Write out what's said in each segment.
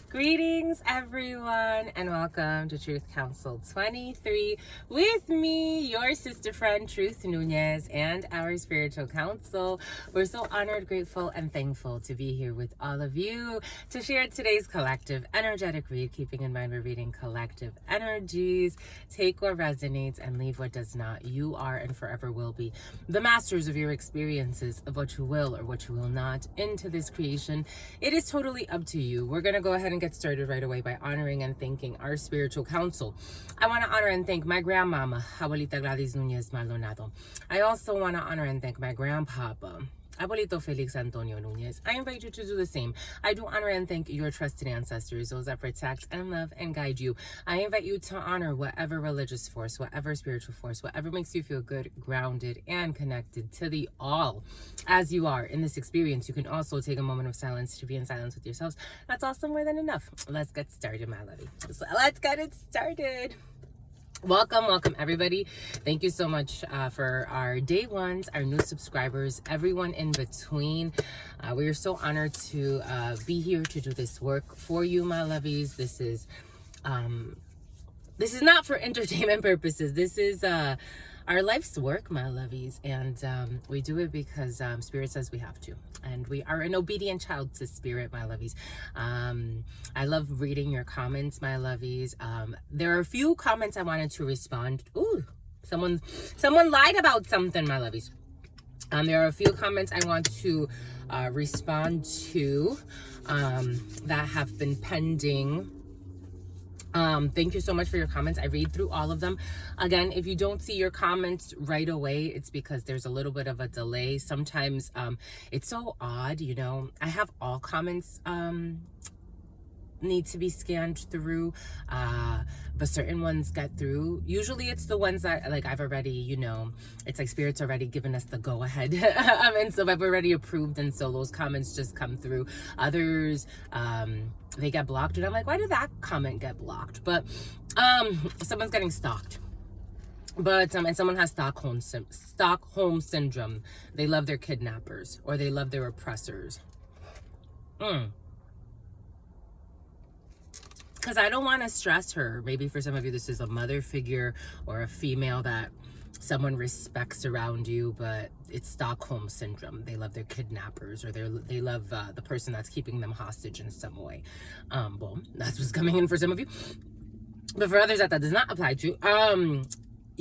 Greetings, everyone, and welcome to Truth Council 23 with me, your sister friend, Truth Nunez, and our spiritual council. We're so honored, grateful, and thankful to be here with all of you to share today's collective energetic read, keeping in mind we're reading collective energies. Take what resonates and leave what does not. You are and forever will be the masters of your experiences, of what you will or what you will not into this creation. It is totally up to you. We're going to go ahead and get started right away by honoring and thanking our spiritual council. I want to honor and thank my grandmama, Abuelita Gladys Nunez Maldonado. I also want to honor and thank my grandpapa, Abuelito Felix Antonio Nunez. I invite you to do the same. I do honor and thank your trusted ancestors, those that protect and love and guide you. I invite you to honor whatever religious force, whatever spiritual force, whatever makes you feel good, grounded, and connected to the all. As you are in this experience, you can also take a moment of silence to be in silence with yourselves. That's also more than enough. Let's get started, my lovey. So let's get it started. Welcome everybody. Thank you so much for our day ones, our new subscribers, everyone in between. We are so honored to be here to do this work for you, my lovies. This is not for entertainment purposes. This is our life's work, my lovies, and we do it because Spirit says we have to, and we are an obedient child to Spirit, my lovies. I love reading your comments, my lovies. There are a few comments I wanted to respond. Ooh, someone lied about something, my lovies. There are a few comments I want to respond to that have been pending. Thank you so much for your comments. I read through all of them. Again, if you don't see your comments right away, it's because there's a little bit of a delay. Sometimes it's so odd, you know. I have all comments need to be scanned through, but certain ones get through. Usually it's the ones that, like, I've already, you know, it's like Spirit's already given us the go ahead. And so I've already approved, and so those comments just come through. Others, they get blocked, and I'm like, why did that comment get blocked? But someone's getting stalked. But and someone has Stockholm syndrome. They love their kidnappers, or they love their oppressors. Because I don't want to stress her. Maybe for some of you, this is a mother figure or a female that someone respects around you, but it's Stockholm syndrome. They love their kidnappers, or they love the person that's keeping them hostage in some way. Well, that's what's coming in for some of you. But for others that does not apply to.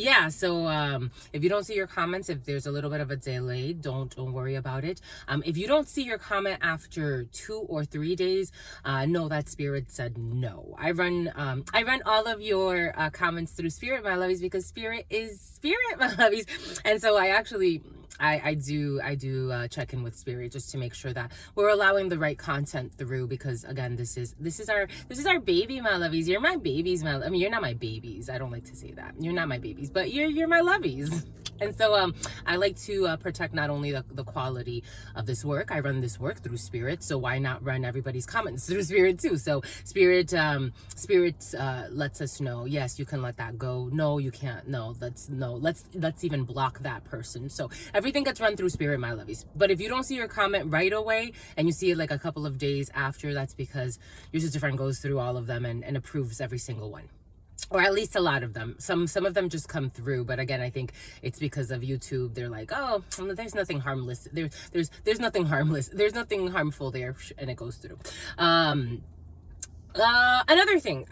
Yeah, so if you don't see your comments, if there's a little bit of a delay, don't worry about it. If you don't see your comment after 2 or 3 days, know that Spirit said no. I run all of your comments through Spirit, my lovies, because Spirit is Spirit, my lovies. And so I do check in with Spirit just to make sure that we're allowing the right content through, because again, this is our baby, my lovies. You're my babies, I mean, you're not my babies. I don't like to say that. You're not my babies, but you're my lovies. And so I like to protect not only the quality of this work. I run this work through Spirit, so why not run everybody's comments through Spirit too? So Spirit lets us know, yes, you can let that go. No, you can't. No, let's even block that person. So everything gets run through Spirit, my lovies. But if you don't see your comment right away and you see it like a couple of days after, that's because your sister friend goes through all of them and approves every single one. Or at least a lot of them. Some of them just come through, but again, I think it's because of YouTube. They're like, oh, there's nothing harmless. There's nothing harmless. There's nothing harmful there, and it goes through. Another thing,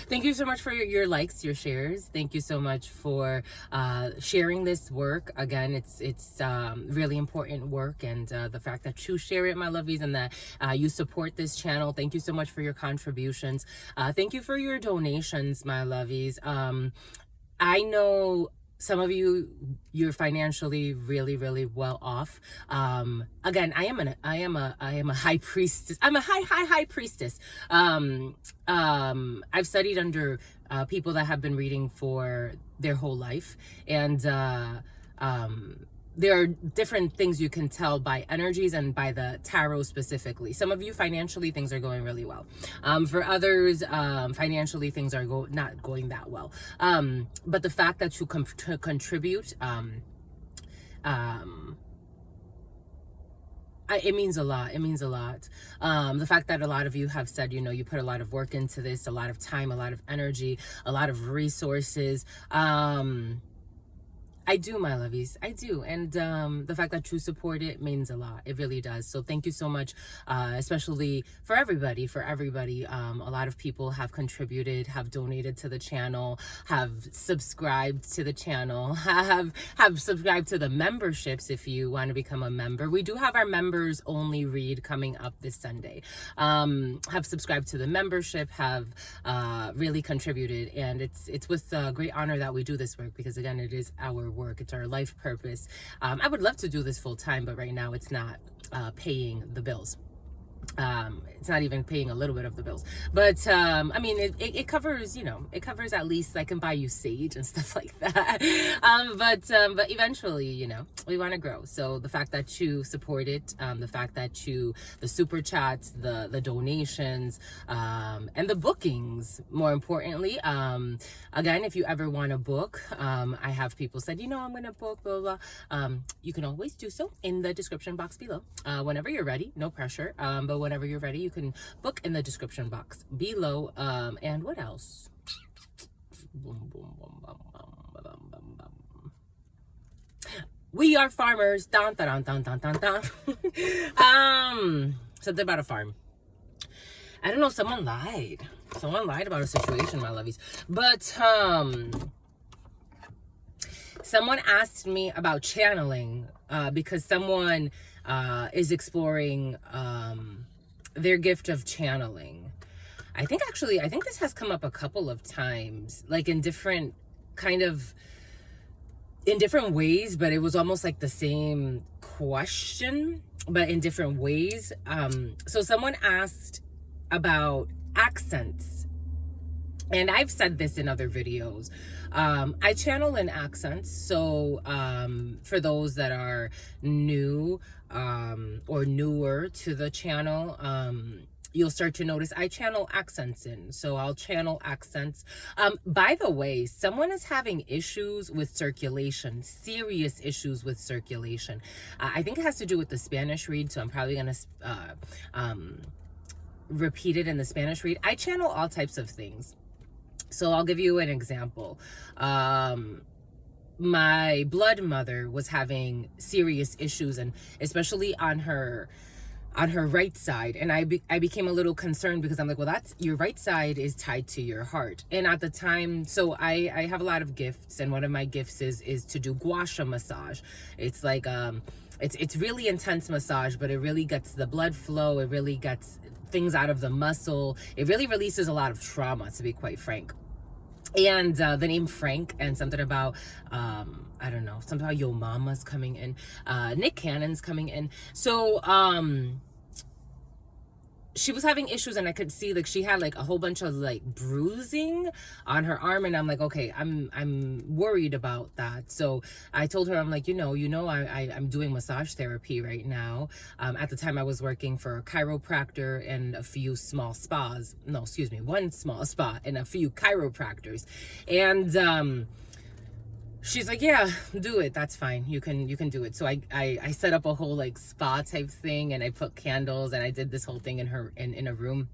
thank you so much for your likes, your shares. Thank you so much for sharing this work. Again, it's really important work, and the fact that you share it, my lovies, and that you support this channel. Thank you so much for your contributions. Thank you for your donations, my lovies. I know some of you're financially really well off. Again, I am a high priestess. I'm a high priestess. I've studied under people that have been reading for their whole life, and there are different things you can tell by energies and by the tarot specifically. Some of you, financially, things are going really well. For others, financially, things are not going that well. But the fact that you contribute It means a lot. It means a lot. The fact that a lot of you have said, you know, you put a lot of work into this, a lot of time, a lot of energy, a lot of resources. I do, my lovies. I do. And the fact that you support it means a lot. It really does. So thank you so much, especially for everybody, a lot of people have contributed, have donated to the channel, have subscribed to the channel, have subscribed to the memberships if you want to become a member. We do have our members only read coming up this Sunday. Have subscribed to the membership, have really contributed. And it's with great honor that we do this work, because again, it is our work. It's our life purpose. I would love to do this full time, but right now it's not paying the bills. It's not even paying a little bit of the bills, but I mean, it covers, you know, it covers, at least I can buy you sage and stuff like that. But eventually, you know, we want to grow. So the fact that you support it, the fact that the super chats, the donations, and the bookings, more importantly, again, if you ever want to book, I have people said, you know, I'm going to book, blah, blah, blah. You can always do so in the description box below, whenever you're ready, no pressure. But whenever you're ready, you can book in the description box below. And what else? We are farmers. Dun, dun, dun, dun, dun, dun. Something about a farm. I don't know. Someone lied. Someone lied about a situation, my lovies. But someone asked me about channeling because someone is exploring their gift of channeling. I think this has come up a couple of times, like in different ways, but it was almost like the same question, but in different ways. So someone asked about accents, and I've said this in other videos. I channel in accents. So for those that are new or newer to the channel, you'll start to notice I channel accents in. So I'll channel accents. By the way, someone is having issues with circulation, serious issues with circulation. I think it has to do with the Spanish read. So I'm probably going to repeat it in the Spanish read. I channel all types of things. So I'll give you an example. My blood mother was having serious issues, and especially on her right side. And I became a little concerned, because I'm like, well, that's, your right side is tied to your heart. And at the time, so I have a lot of gifts, and one of my gifts is to do gua sha massage. It's like, it's really intense massage, but it really gets the blood flow. It really gets things out of the muscle. It really releases a lot of trauma, to be quite frank. And the name Frank, and something about I don't know, something about Yo Mama's coming in, Nick Cannon's coming in. So she was having issues, and I could see like she had like a whole bunch of like bruising on her arm, and I'm like, okay, I'm worried about that. So I told her, I'm like, you know, I'm doing massage therapy right now. At the time I was working for a chiropractor and a few small spas. No, excuse me, one small spa and a few chiropractors. And she's like, yeah, do it. That's fine. You can do it. So I set up a whole like spa type thing, and I put candles, and I did this whole thing in a room,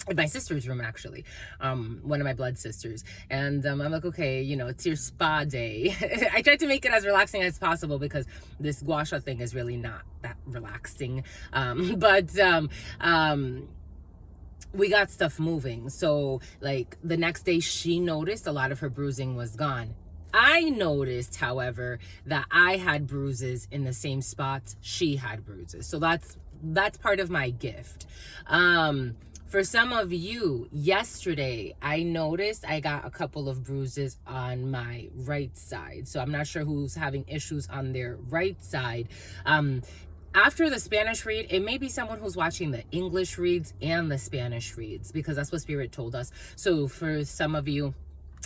in my sister's room, actually, one of my blood sisters. And I'm like, okay, you know, it's your spa day. I tried to make it as relaxing as possible, because this gua sha thing is really not that relaxing. But we got stuff moving. So like the next day, she noticed a lot of her bruising was gone. I noticed, however, that I had bruises in the same spots she had bruises. So that's part of my gift. For some of you, yesterday, I noticed I got a couple of bruises on my right side. So I'm not sure who's having issues on their right side. After the Spanish read, it may be someone who's watching the English reads and the Spanish reads, because that's what Spirit told us. So for some of you,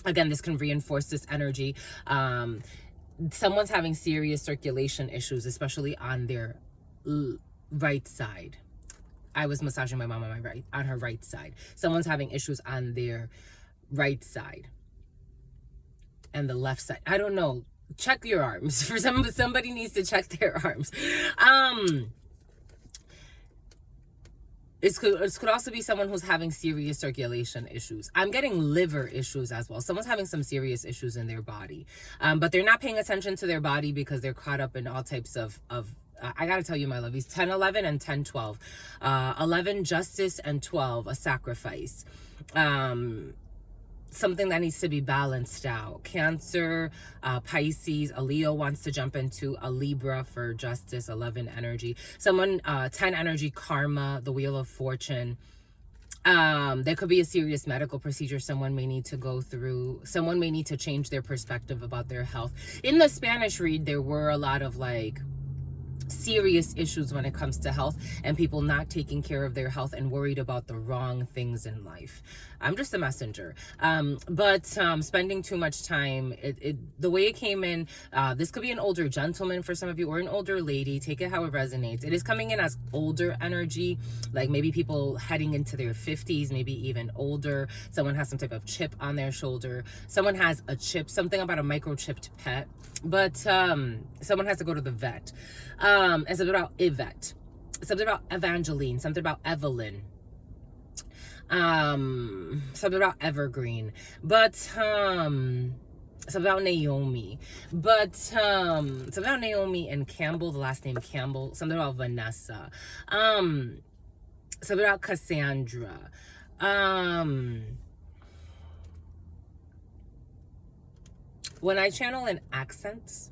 again, this can reinforce this energy. Someone's having serious circulation issues, especially on their right side. I was massaging my mom on her right side. Someone's having issues on their right side and the left side. I don't know. Check your arms. For somebody needs to check their arms. It could also be someone who's having serious circulation issues. I'm getting liver issues as well. Someone's having some serious issues in their body, but they're not paying attention to their body because they're caught up in all types of I gotta tell you, my lovies, 10, 11, and 10, 12. 11, justice, and 12, a sacrifice. Something that needs to be balanced out. Cancer, Pisces, a Leo wants to jump into a Libra for justice, 11 energy. Someone, 10 energy, karma, the wheel of fortune. There could be a serious medical procedure someone may need to go through. Someone may need to change their perspective about their health. In the Spanish read, there were a lot of like serious issues when it comes to health and people not taking care of their health and worried about the wrong things in life. I'm just a messenger. But spending too much time, the way it came in, this could be an older gentleman for some of you or an older lady. Take it how it resonates. It is coming in as older energy, like maybe people heading into their 50s, maybe even older. Someone has some type of chip on their shoulder. Someone has a chip, something about a microchipped pet. But someone has to go to the vet. And something about Yvette. Something about Evangeline. Something about Evelyn. Something about Evergreen. But something about Naomi. But something about Naomi and Campbell, the last name Campbell. Something about Vanessa. Something about Cassandra. When I channel in accents,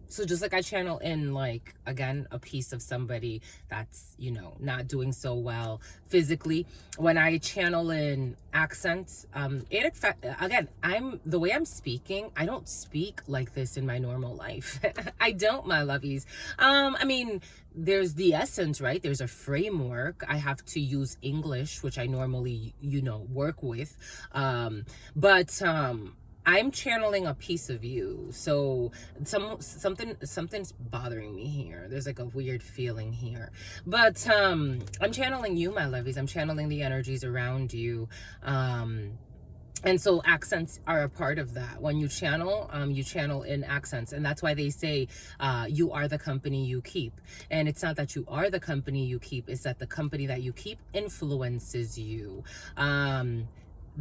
so just like I channel in, like, again, a piece of somebody that's, you know, not doing so well physically. When I channel in accents, again, the way I'm speaking, I don't speak like this in my normal life. I don't, my lovies. I mean, there's the essence, right? There's a framework. I have to use English, which I normally, you know, work with. But I'm channeling a piece of you. So something's bothering me here. There's like a weird feeling here. But I'm channeling you, my lovies. I'm channeling the energies around you. And so accents are a part of that. When you channel in accents. And that's why they say you are the company you keep. And it's not that you are the company you keep. It's that the company that you keep influences you.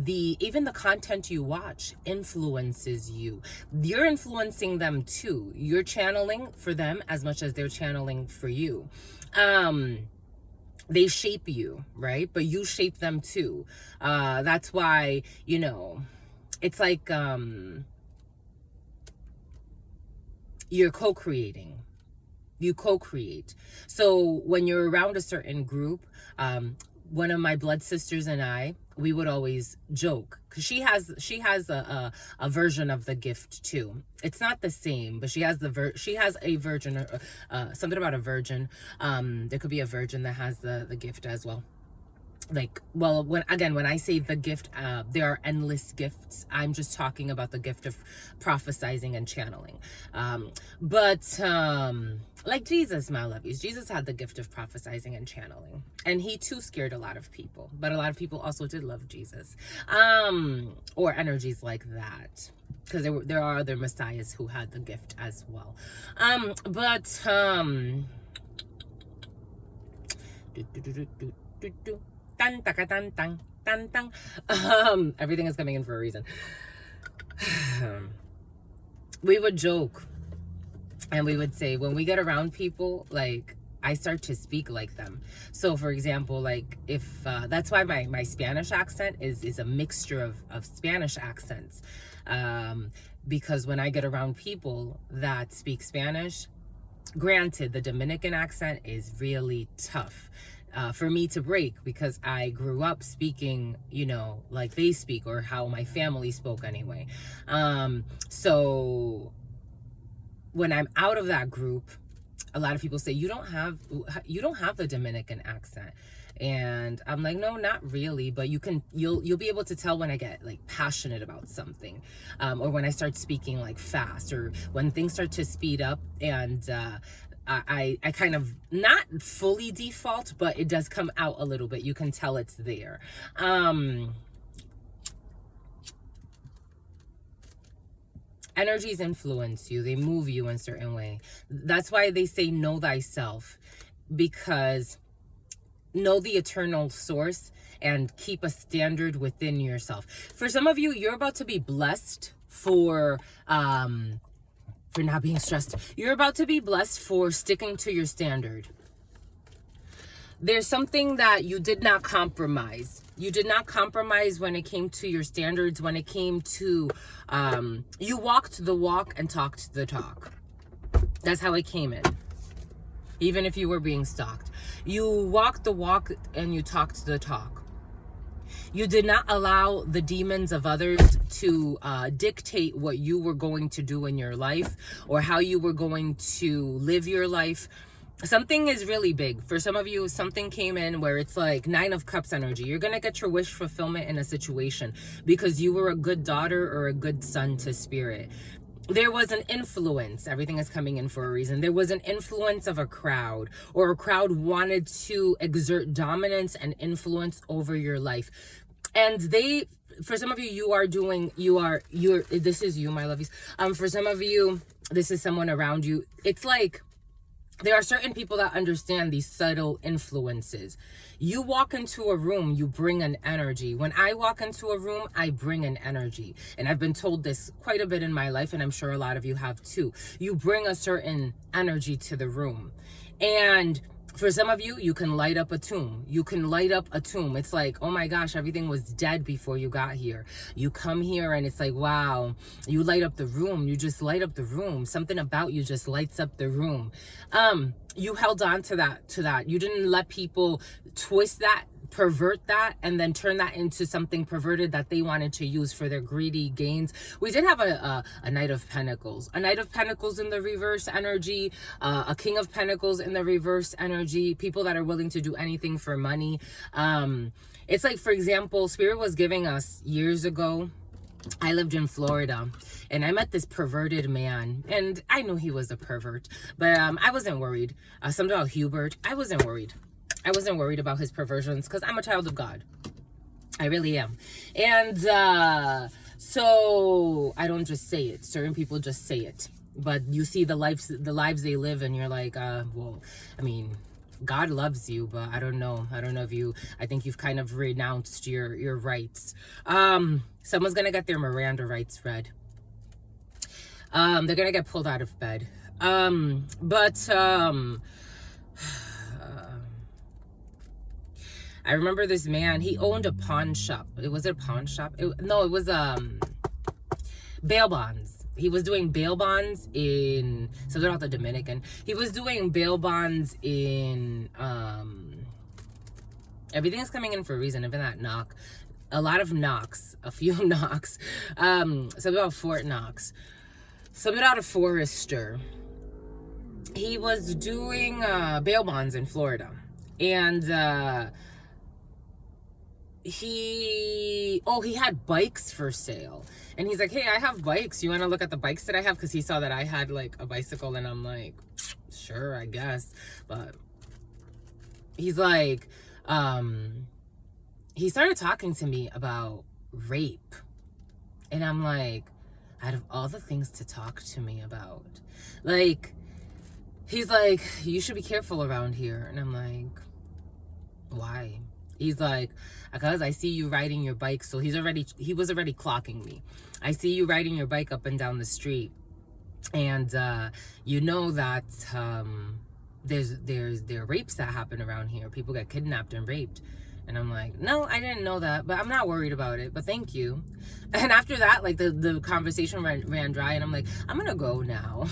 Even the content you watch influences you. You're influencing them too. You're channeling for them as much as they're channeling for you. They shape you, right? But you shape them too. That's why, you know, it's like you're co-creating. You co-create. So when you're around a certain group, one of my blood sisters and I, we would always joke because she has a version of the gift too. It's not the same, but she has a virgin, something about a virgin. There could be a virgin that has the gift as well. Like, well, when I say the gift, there are endless gifts. I'm just talking about the gift of prophesizing and channeling. But like Jesus, my lovies, Jesus had the gift of prophesizing and channeling, and he too scared a lot of people, but a lot of people also did love Jesus, or energies like that, because there are other messiahs who had the gift as well. Everything is coming in for a reason. We would joke and we would say, when we get around people, like, I start to speak like them. So for example, like, if that's why my Spanish accent is a mixture of Spanish accents, because when I get around people that speak Spanish, granted, the Dominican accent is really tough for me to break, because I grew up speaking, you know, like they speak, or how my family spoke anyway. So when I'm out of that group, a lot of people say, you don't have the Dominican accent. And I'm like, no, not really, but you'll be able to tell when I get like passionate about something, or when I start speaking like fast, or when things start to speed up, and I kind of not fully default, but it does come out a little bit. You can tell it's there. Energies influence you. They move you in a certain way. That's why they say know thyself, because know the eternal source and keep a standard within yourself. For some of you, you're about to be blessed for not being stressed. You're about to be blessed for sticking to your standard. There's something that you did not compromise. You did not compromise when it came to your standards, when it came to, you walked the walk and talked the talk. That's how it came in. Even if you were being stalked. You walked the walk and you talked the talk. You did not allow the demons of others to dictate what you were going to do in your life or how you were going to live your life. Something is really big. For some of you, something came in where it's like 9 of Cups energy. You're going to get your wish fulfillment in a situation because you were a good daughter or a good son to spirit. There was an influence. Everything is coming in for a reason. There was an influence of a crowd, or a crowd wanted to exert dominance and influence over your life. And for some of you, this is you, my lovies. For some of you, this is someone around you. It's like, there are certain people that understand these subtle influences. You walk into a room, you bring an energy. When I walk into a room, I bring an energy. And I've been told this quite a bit in my life, and I'm sure a lot of you have too. You bring a certain energy to the room. And for some of you, you can light up a tomb. You can light up a tomb. It's like, oh my gosh, everything was dead before you got here. You come here and it's like, wow, you light up the room. You just light up the room. Something about you just lights up the room. You held on to that. You didn't let people twist that, pervert that, and then turn that into something perverted that they wanted to use for their greedy gains. We did have a Knight of Pentacles. A Knight of Pentacles in the reverse energy. A King of Pentacles in the reverse energy. People that are willing to do anything for money. It's like, for example, Spirit was giving us years ago. I lived in Florida and I met this perverted man, and I knew he was a pervert, but I wasn't worried. Something about Hubert, I wasn't worried. I wasn't worried about his perversions because I'm a child of God. I really am. And so I don't just say it. Certain people just say it. But you see the lives they live, and you're like, well, I mean, God loves you, but I don't know. I think you've kind of renounced your rights. Someone's going to get their Miranda rights read. They're going to get pulled out of bed. I remember this man, he owned a pawn shop. Was it a pawn shop? No, it was bail bonds. He was doing bail bonds in, so they're not the Dominican. He was doing bail bonds in, everything is coming in for a reason, even that knock. A lot of knocks, a few knocks. Something about Fort Knox. Something out of Forrester. He was doing bail bonds in Florida. And he had bikes for sale. And he's like, hey, I have bikes. You want to look at the bikes that I have? Because he saw that I had like a bicycle, and I'm like, sure, I guess. But he's like, he started talking to me about rape. And I'm like, out of all the things to talk to me about, like, he's like, you should be careful around here. And I'm like, why? He's like, because I see you riding your bike. So he was already clocking me. I see you riding your bike up and down the street. And you know that there are rapes that happen around here. People get kidnapped and raped. And I'm like, no, I didn't know that, but I'm not worried about it, but thank you. And after that, like, the conversation ran dry, and I'm like, I'm gonna go now.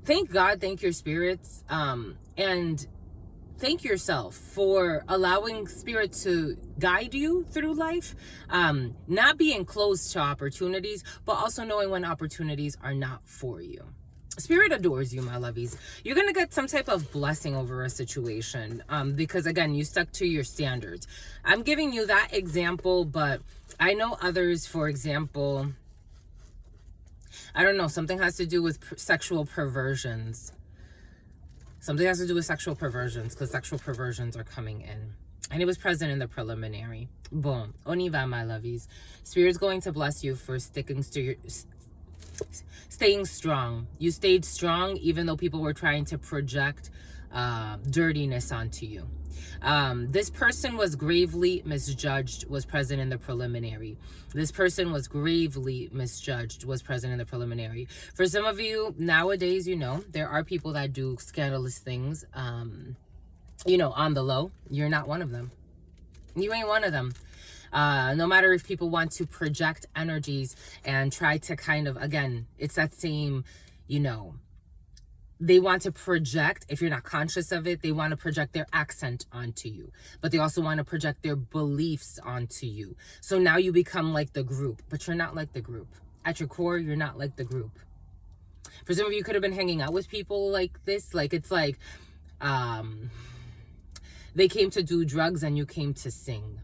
Thank God, thank your spirits, and thank yourself for allowing Spirit to guide you through life, not being closed to opportunities, but also knowing when opportunities are not for you. Spirit adores you, my lovies. You're going to get some type of blessing over a situation because, again, you stuck to your standards. I'm giving you that example, but I know others, for example, I don't know, something has to do with sexual perversions. Something has to do with sexual perversions, because sexual perversions are coming in. And it was present in the preliminary. Boom. Oniva, my lovies. Spirit's going to bless you for staying strong. You stayed strong even though people were trying to project dirtiness onto you. This person was gravely misjudged, was present in the preliminary. This person was gravely misjudged, was present in the preliminary. For some of you, nowadays, you know, there are people that do scandalous things, you know, on the low. You're not one of them. You ain't one of them. No matter if people want to project energies and try to kind of, again, it's that same, you know, they want to project, if you're not conscious of it, they want to project their accent onto you. But they also want to project their beliefs onto you. So now you become like the group, but you're not like the group. At your core, you're not like the group. For some of you, could have been hanging out with people like this. Like, it's like, they came to do drugs and you came to sing.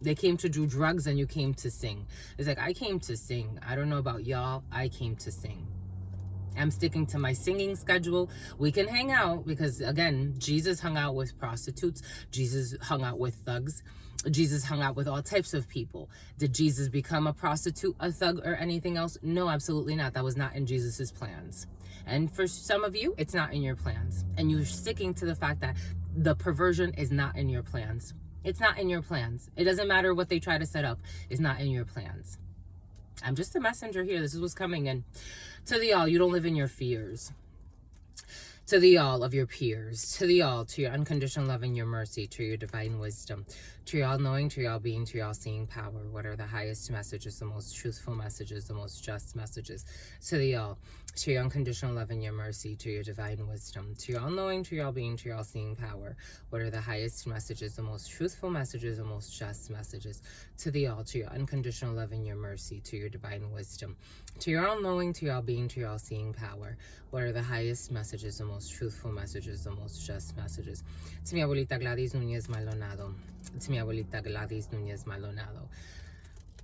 They came to do drugs and you came to sing. It's like, I came to sing. I don't know about y'all. I came to sing. I'm sticking to my singing schedule. We can hang out because, again, Jesus hung out with prostitutes. Jesus hung out with thugs. Jesus hung out with all types of people. Did Jesus become a prostitute, a thug, or anything else? No, absolutely not. That was not in Jesus's plans. And for some of you, it's not in your plans. And you're sticking to the fact that the perversion is not in your plans. It's not in your plans. It doesn't matter what they try to set up. It's not in your plans. I'm just a messenger here. This is what's coming in. To the all, you don't live in your fears. To the all of your peers. To the all, to your unconditional love and your mercy, to your divine wisdom, to your all-knowing, to your all-being, to your all-seeing power. What are the highest messages, the most truthful messages, the most just messages? To the all, to your unconditional love and your mercy, to your divine wisdom, to your all-knowing, to your all-being, to your all-seeing power. What are the highest messages, the most truthful messages, the most just messages? To the all, to your unconditional love and your mercy, to your divine wisdom, to your all-knowing, to your all-being, to your all-seeing power. What are the highest messages, the most truthful messages, the most just messages? To mi abuelita Gladys Núñez Maldonado. To mi abuelita Gladys Núñez Maldonado.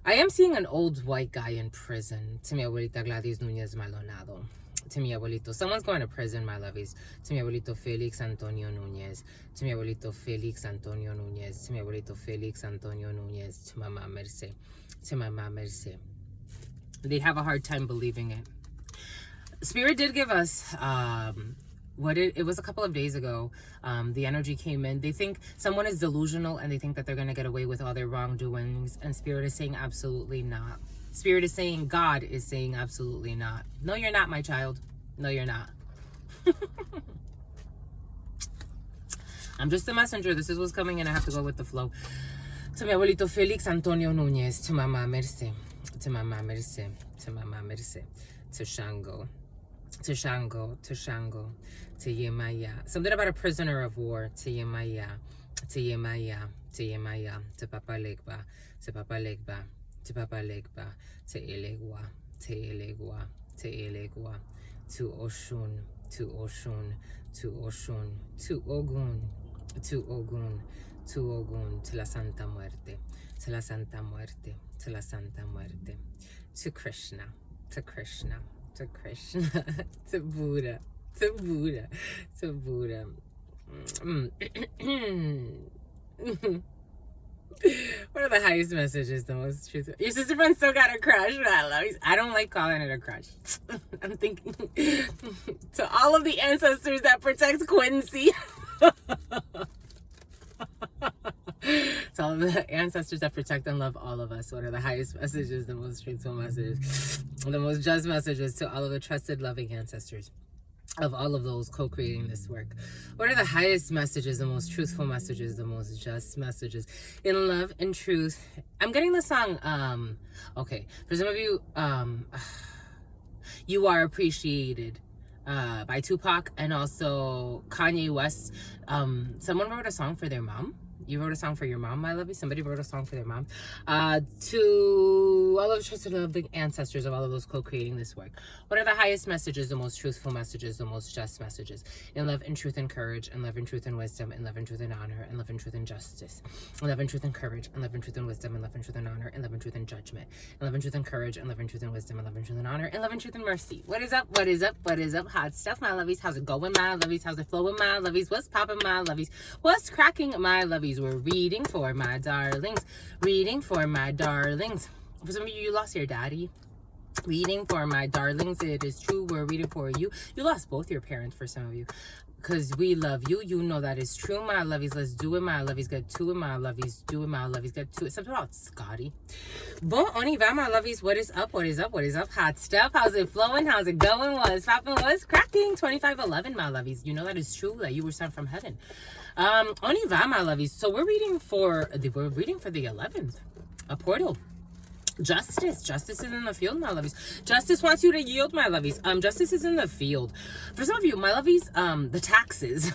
I am seeing an old white guy in prison. To mi abuelita Gladys Núñez Maldonado. To mi abuelito. Someone's going to prison, my lovies. To mi abuelito Felix Antonio Núñez. To mi abuelito Felix Antonio Núñez. To mi abuelito Felix Antonio Núñez. To Mama Merce. To Mama Merce. They have a hard time believing it. Spirit did give us it was a couple of days ago. The energy came in. They think someone is delusional and they think that they're going to get away with all their wrongdoings, and Spirit is saying absolutely not. Spirit is saying, God is saying absolutely not. No, you're not, my child. No, you're not. I'm just a messenger. This is what's coming in. I have to go with the flow. To mi abuelito Felix Antonio Núñez. To Mama Merce. To Mama Merce. To Mama Merce. To Shango. To Shango, to Shango, to Yemaya. Something about a prisoner of war. To Yemaya, to Yemaya, to Yemaya, to Papa Legba, to Papa Legba, to Papa Legba, to Elegua, to Elegua, to Elegua, to Oshun, to Oshun, to Oshun, to Ogun, to Ogun, to Ogun, to la Santa Muerte, to la Santa Muerte, to la Santa Muerte, to Krishna, to Krishna. To Krishna, to Buddha, to Buddha, to Buddha. What are the highest messages, the most truthful? Your sister friend still got a crush. I don't like calling it a crush. I'm thinking to all of the ancestors that protect Quincy. To all of the ancestors that protect and love all of us. What are the highest messages, the most truthful messages, the most just messages to all of the trusted, loving ancestors of all of those co-creating this work? What are the highest messages, the most truthful messages, the most just messages in love and truth? I'm getting the song, okay, for some of you, You Are Appreciated, by Tupac, and also Kanye West. Someone wrote a song for their mom. You wrote a song for your mom, my lovey. Somebody wrote a song for their mom. To all of the trusted loving ancestors of all of those co-creating this work. What are the highest messages, the most truthful messages, the most just messages? In love and truth and courage, in love and truth and wisdom, in love and truth and honor, in love and truth and justice. In love and truth and courage, in love and truth and wisdom, in love and truth and honor, in love and truth and judgment. In love and truth and courage, in love and truth and wisdom, in love and truth and honor, in love and truth and mercy. What is up? What is up? What is up? Hot stuff, my lovies. How's it going, my lovies? How's it flowing, my lovies? What's popping, my lovies? What's cracking, my lovies? We're reading for my darlings. Reading for my darlings. For some of you, you lost your daddy. Reading for my darlings. It is true. We're reading for you. You lost both your parents for some of you. because we love you. You know that is true, my lovies. Let's do it, my lovies. Get to it, my lovies. Do it, my lovies. Get to it. Something about Scotty. Bon, on y va, my lovies. What is up? What is up? What is up? Hot stuff. How's it flowing? How's it going? What's popping? What's cracking? 2511, my lovies. You know that is true, that you were sent from heaven. On y va, my lovies. So we're reading for the 11th. A portal. Justice is in the field, my lovies. Justice wants you to yield, my lovies. Justice is in the field. For some of you, my lovies, the taxes.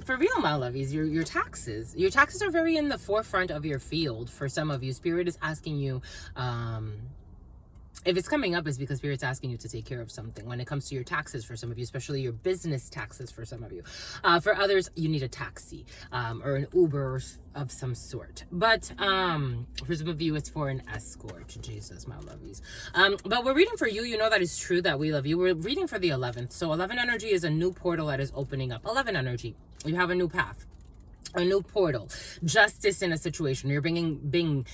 For real, my lovies, your taxes. Your taxes are very in the forefront of your field. For some of you, Spirit is asking you, if it's coming up, it's because Spirit's asking you to take care of something when it comes to your taxes. For some of you, especially your business taxes. For some of you, for others, you need a taxi or an Uber of some sort. But for some of you, it's for an escort. Jesus, my lovies. But we're reading for you. You know that is true, that we love you. We're reading for the 11th. So 11 energy is a new portal that is opening up. 11 energy. You have a new path. A new portal. Justice in a situation. You're bringing Bing,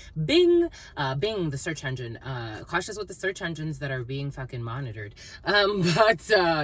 the search engine. Cautious with the search engines that are being fucking monitored.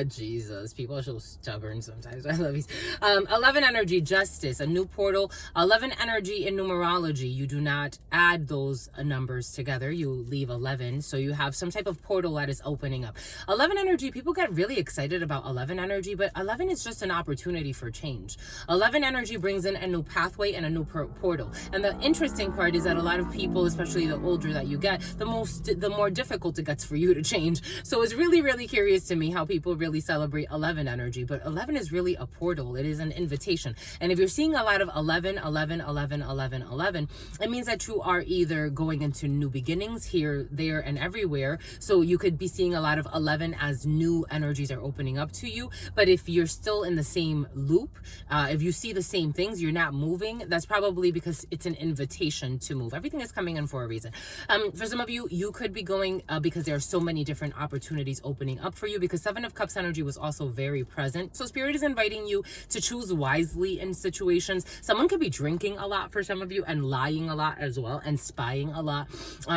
Jesus, people are so stubborn sometimes. I love these. 11 energy, justice, a new portal. 11 energy in numerology. You do not add those numbers together. You leave 11. So you have some type of portal that is opening up. 11 energy, people get really excited about 11 energy, but 11 is just an opportunity for change. 11 energy brings in a new pathway and a new portal. And the interesting part is that a lot of people, especially the older that you get, the more difficult it gets for you to change. So it's really, really curious to me how people really celebrate 11 energy. But 11 is really a portal. It is an invitation. And if you're seeing a lot of 11, it means that you are either going into new beginnings here, there, and everywhere. So you could be seeing a lot of 11 as new energies are opening up to you. But if you're still in the same loop, if you see the same things, you're not moving, that's probably because it's an invitation to move. Everything is coming in for a reason. For some of you, you could be going because there are so many different opportunities opening up for you, because 7 of Cups energy was also very present. So Spirit is inviting you to choose wisely in situations. Someone could be drinking a lot for some of you, and lying a lot as well, and spying a lot.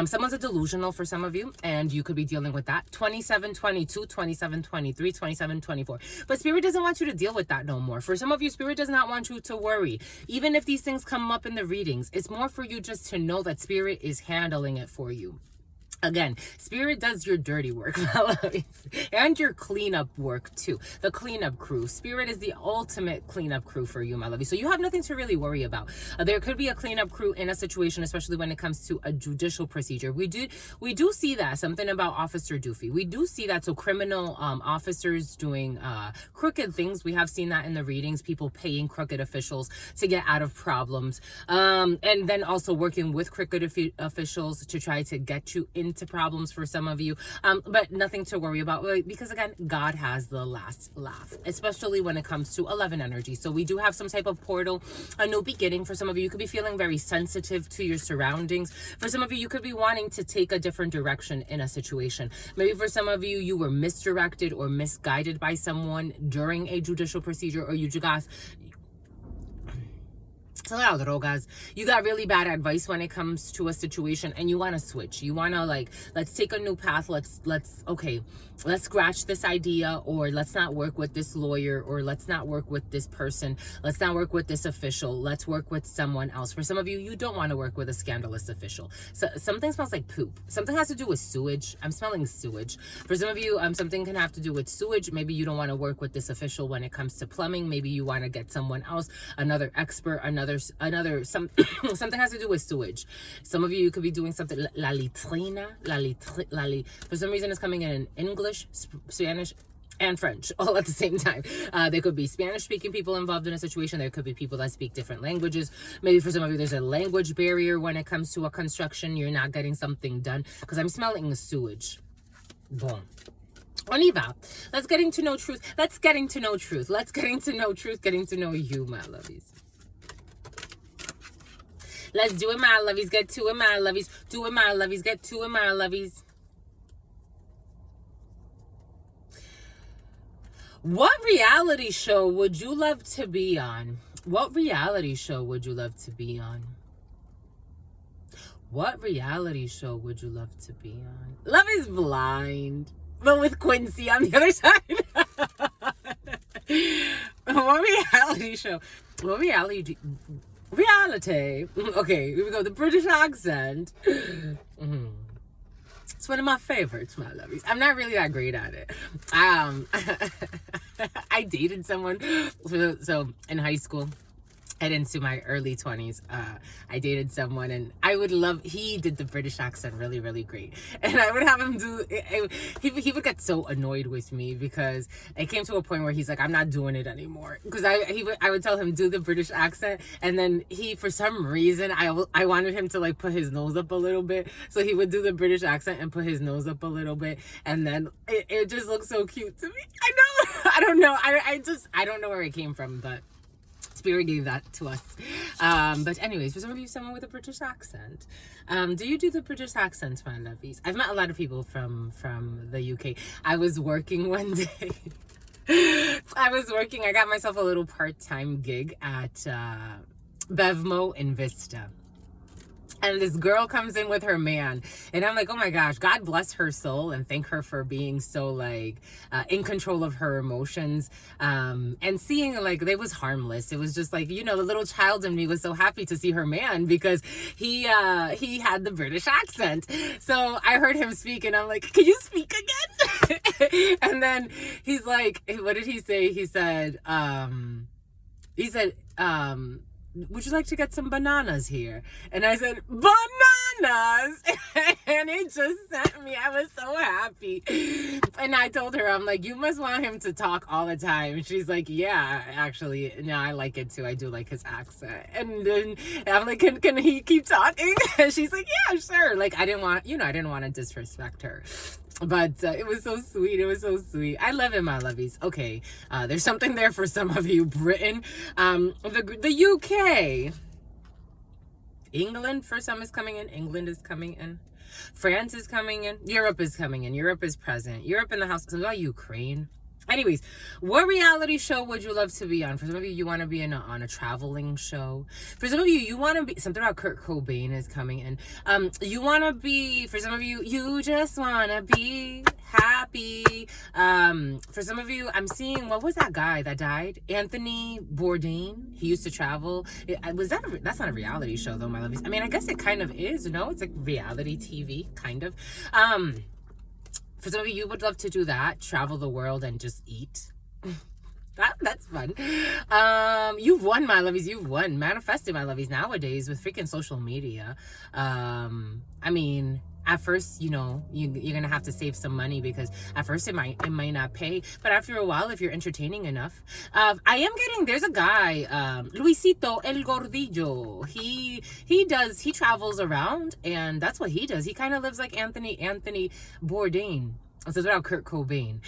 Someone's a delusional for some of you, and you could be dealing with that. 27, 22, 27, 23, 27, 24. But Spirit doesn't want you to deal with that no more. For some of you, Spirit does not want you to worry. Even if these things come up in the readings, it's more for you just to know that Spirit is handling it for you. Again, Spirit does your dirty work, and your cleanup work too. The cleanup crew. Spirit is the ultimate cleanup crew for you, my lovey. So you have nothing to really worry about. There could be a cleanup crew in a situation, especially when it comes to a judicial procedure. We do see that, something about Officer Doofy. We do see that. So criminal officers doing crooked things. We have seen that in the readings. People paying crooked officials to get out of problems, and then also working with crooked officials to try to get you into problems for some of you, but nothing to worry about, because again, God has the last laugh, especially when it comes to 11 energy. So we do have some type of portal, a new beginning. For some of you, you could be feeling very sensitive to your surroundings. For some of you, you could be wanting to take a different direction in a situation. Maybe for some of you, you were misdirected or misguided by someone during a judicial procedure, or you got really bad advice when it comes to a situation, and you want to switch. You want to, like, let's take a new path. Let's scratch this idea, or let's not work with this lawyer, or let's not work with this person. Let's not work with this official. Let's work with someone else. For some of you, you don't want to work with a scandalous official. So something smells like poop. Something has to do with sewage. I'm smelling sewage. For some of you, something can have to do with sewage. Maybe you don't want to work with this official when it comes to plumbing. Maybe you want to get someone else, another expert, something has to do with sewage. Some of you could be doing something la litrina. For some reason, it's coming in English, Spanish, and French all at the same time. There could be Spanish speaking people involved in a situation. There could be people that speak different languages. Maybe for some of you, there's a language barrier when it comes to a construction. You're not getting something done, because I'm smelling sewage. Boom. On y va. Let's getting to know truth. Let's getting to know truth. Let's getting to know truth. Getting to know you, my lovies. Let's do it, my lovies. Get to it, my lovies. Do it, my lovies. Get to it, my lovies. What reality show would you love to be on? What reality show would you love to be on? What reality show would you love to be on? Love is Blind, but with Quincy on the other side. What reality show? What reality? Reality. Okay, here we go. The British accent. It's one of my favorites, my lovies. I'm not really that great at it. I dated someone. So in high school, and into my early 20s, I dated someone, and he did the British accent really, really great. And I would have him do, he would get so annoyed with me because it came to a point where he's like, I'm not doing it anymore. Because I would tell him, do the British accent. And then for some reason, I wanted him to like put his nose up a little bit. So he would do the British accent and put his nose up a little bit. And then it just looked so cute to me. I know. I don't know. I don't know where it came from, but Spirit gave that to us. But anyways, for some of you, someone with a British accent. Do you do the British accent, my lovies? I've met a lot of people from the UK. I was working one day. I got myself a little part-time gig at Venmo in Vista. And this girl comes in with her man. And I'm like, oh my gosh, God bless her soul and thank her for being so like in control of her emotions. And seeing like, it was harmless. It was just like, the little child in me was so happy to see her man because he had the British accent. So I heard him speak and I'm like, can you speak again? And then he's like, what did he say? He said, would you like to get some bananas here? And I said, bananas! And it just sent me. I was so happy. And I told her, I'm like, you must want him to talk all the time. And she's like, yeah, actually, no, I like it too. I do like his accent. And then I'm like, can he keep talking? And she's like, yeah, sure. Like, I didn't want to disrespect her. But it was so sweet. It was so sweet. I love it, my lovies. Okay, there's something there for some of you. Britain, the UK, England for some is coming in. England is coming in. France is coming in. Europe is coming in. Europe is present. Europe in the house. So about Ukraine. Anyways, what reality show would you love to be on? For some of you, you want to be on a traveling show. For some of you, you want to be, something about Kurt Cobain is coming in. You want to be, for some of you, you just want to be happy. For some of you, I'm seeing, what was that guy that died? Anthony Bourdain. He used to travel. That's not a reality show though, my lovies. I mean, I guess it kind of is, no? It's like reality TV, kind of. For some of you would love to do that, travel the world and just eat. That's fun. You've won, my lovies. You've won. Manifested, my lovies. Nowadays, with freaking social media, I mean, at first, you're gonna have to save some money because at first it might not pay, but after a while, if you're entertaining enough, there's a guy, Luisito El Gordillo. He travels around, and that's what he does. He kind of lives like Anthony Bourdain. So it's about Kurt Cobain.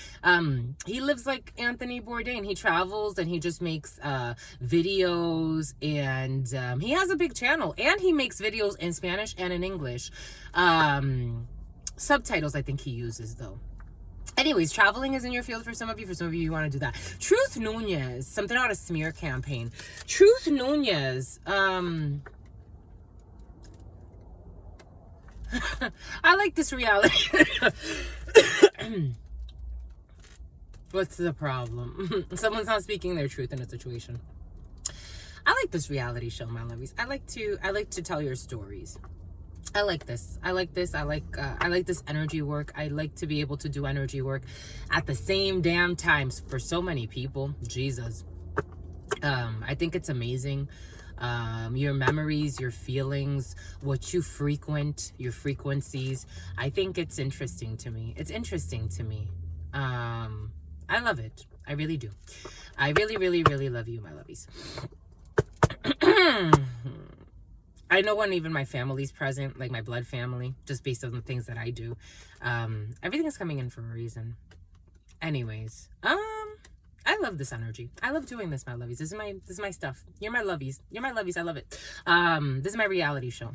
He lives like Anthony Bourdain. He travels and he just makes videos, and he has a big channel, and he makes videos in Spanish and in English. Subtitles I think he uses though. Anyways, traveling is in your field for some of you. For some of you, you want to do that. Truth Nunez, something about a smear campaign. Truth Nunez, I like this reality. What's the problem? Someone's not speaking their truth in a situation. I like this reality show, my lovies. I like to tell your stories. I like this. I like this energy work. I like to be able to do energy work at the same damn times for so many people. Jesus. I think it's amazing. Your memories, your feelings, what you frequent, your frequencies. I think it's interesting to me. It's interesting to me. I love it. I really do. I really, really, really love you, my lovies. I know when even my family's present, like my blood family, just based on the things that I do. Everything is coming in for a reason. Anyways, I love this energy. I love doing this, my lovies. This is my stuff. You're my lovies. You're my lovies. I love it. This is my reality show.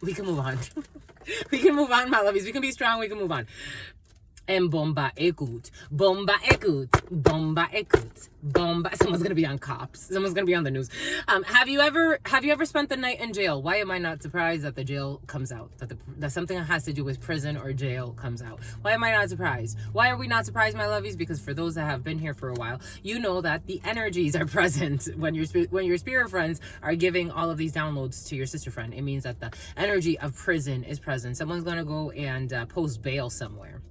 We can move on. We can move on, my lovies. We can be strong. We can move on. And bomba ekut. Bomba ekut. Bomba ekut. Bomba. Someone's gonna be on cops. Someone's gonna be on the news. Have you ever spent the night in jail? Why am I not surprised that the jail comes out? That something that has to do with prison or jail comes out. Why am I not surprised? Why are we not surprised, my lovies? Because for those that have been here for a while, you know that the energies are present when your spirit friends are giving all of these downloads to your sister friend. It means that the energy of prison is present. Someone's gonna go and post bail somewhere.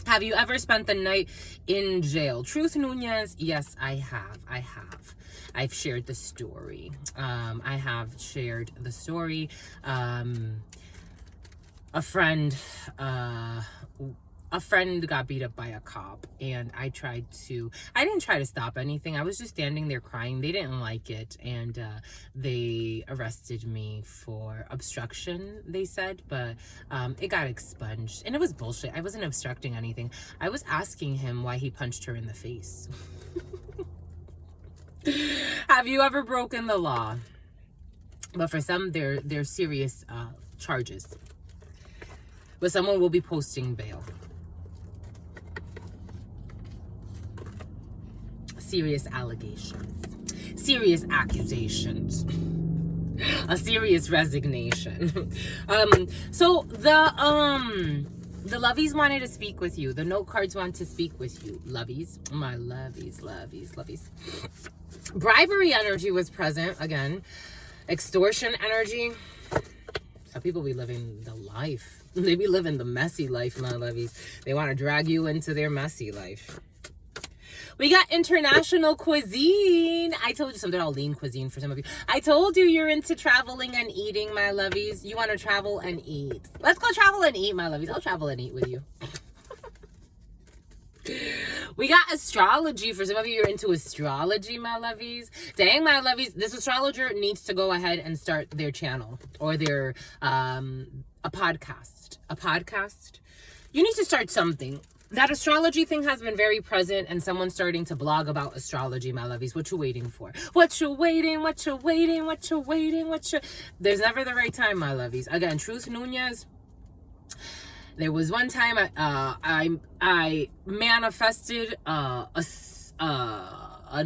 Have you ever spent the night in jail? Truth Nunez, yes, I have. I've shared the story. I have shared the story. A friend got beat up by a cop, and I didn't try to stop anything. I was just standing there crying. They didn't like it, and they arrested me for obstruction, they said, but it got expunged, and it was bullshit. I wasn't obstructing anything. I was asking him why he punched her in the face. Have you ever broken the law? But for some, they're serious charges. But someone will be posting bail. Serious allegations, serious accusations, a serious resignation. So the lovies wanted to speak with you. The note cards want to speak with you. Lovies, my lovies. Bribery energy was present again. Extortion energy. Some people be living the life. They be living the messy life, my lovies. They want to drag you into their messy life. We got international cuisine. I told you something about lean cuisine for some of you. I told you you're into traveling and eating, my lovies. You want to travel and eat. Let's go travel and eat, my lovies. I'll travel and eat with you. We got astrology. For some of you, you're into astrology, my lovies. Dang, my lovies. This astrologer needs to go ahead and start their channel or their, a podcast. A podcast. You need to start something. That astrology thing has been very present, and someone's starting to blog about astrology, my lovies. What you waiting for? What you waiting? There's never the right time, my lovies. Again, Truth Nunez. There was one time I manifested an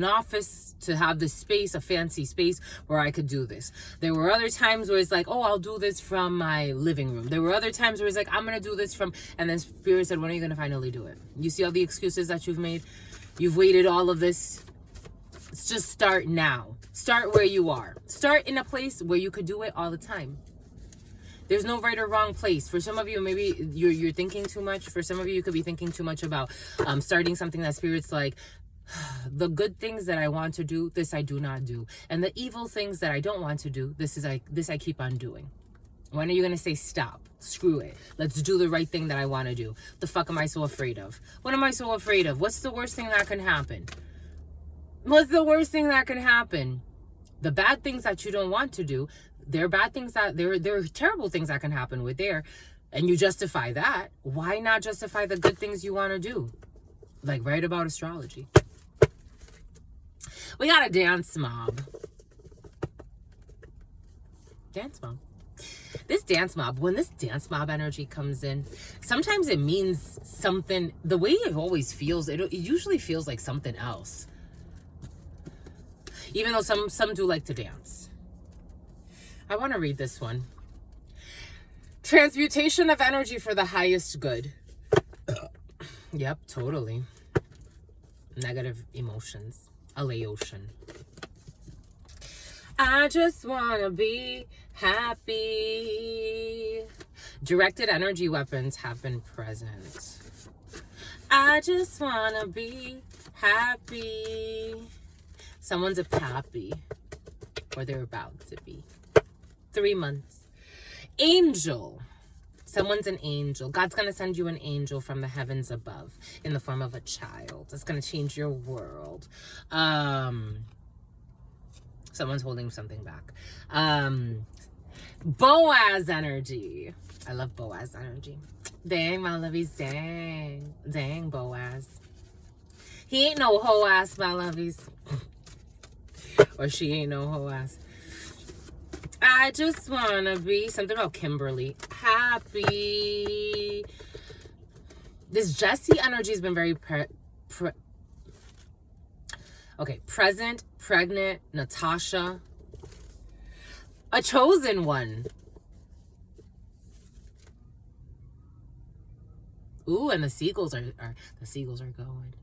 office to have this space, a fancy space where I could do this. There were other times where it's like, oh, I'll do this from my living room. There were other times where it's like, I'm going to do this from, and then Spirit said, when are you going to finally do it? You see all the excuses that you've made? You've waited all of this. Let's just start now. Start where you are. Start in a place where you could do it all the time. There's no right or wrong place. For some of you, maybe you're thinking too much. For some of you could be thinking too much about starting something that Spirit's like, the good things that I want to do, this I do not do. And the evil things that I don't want to do, this I keep on doing. When are you going to say stop? Screw it. Let's do the right thing that I want to do. The fuck am I so afraid of? What am I so afraid of? What's the worst thing that can happen? What's the worst thing that can happen? The bad things that you don't want to do, they're bad things that, they're terrible things that can happen with there. And you justify that. Why not justify the good things you want to do? Like write about astrology. We got a dance mob. Dance mob. This dance mob, when this dance mob energy comes in, sometimes it means something. The way it always feels, it usually feels like something else. Even though some do like to dance. I want to read this one. Transmutation of energy for the highest good. Yep, totally. Negative emotions. Aleotion. I just want to be happy. Directed energy weapons have been present. I just want to be happy. Someone's a pappy. Or they're about to be. 3 months. Angel. Someone's an angel. God's going to send you an angel from the heavens above in the form of a child. It's going to change your world. Someone's holding something back. Boaz energy. I love Boaz energy. Dang, my lovies. Dang. Dang, Boaz. He ain't no hoe ass, my lovies. Or she ain't no hoe ass. I just want to be something about Kimberly. Happy. This Jesse energy has been very present, pregnant, Natasha, a chosen one. Ooh, and the seagulls are going.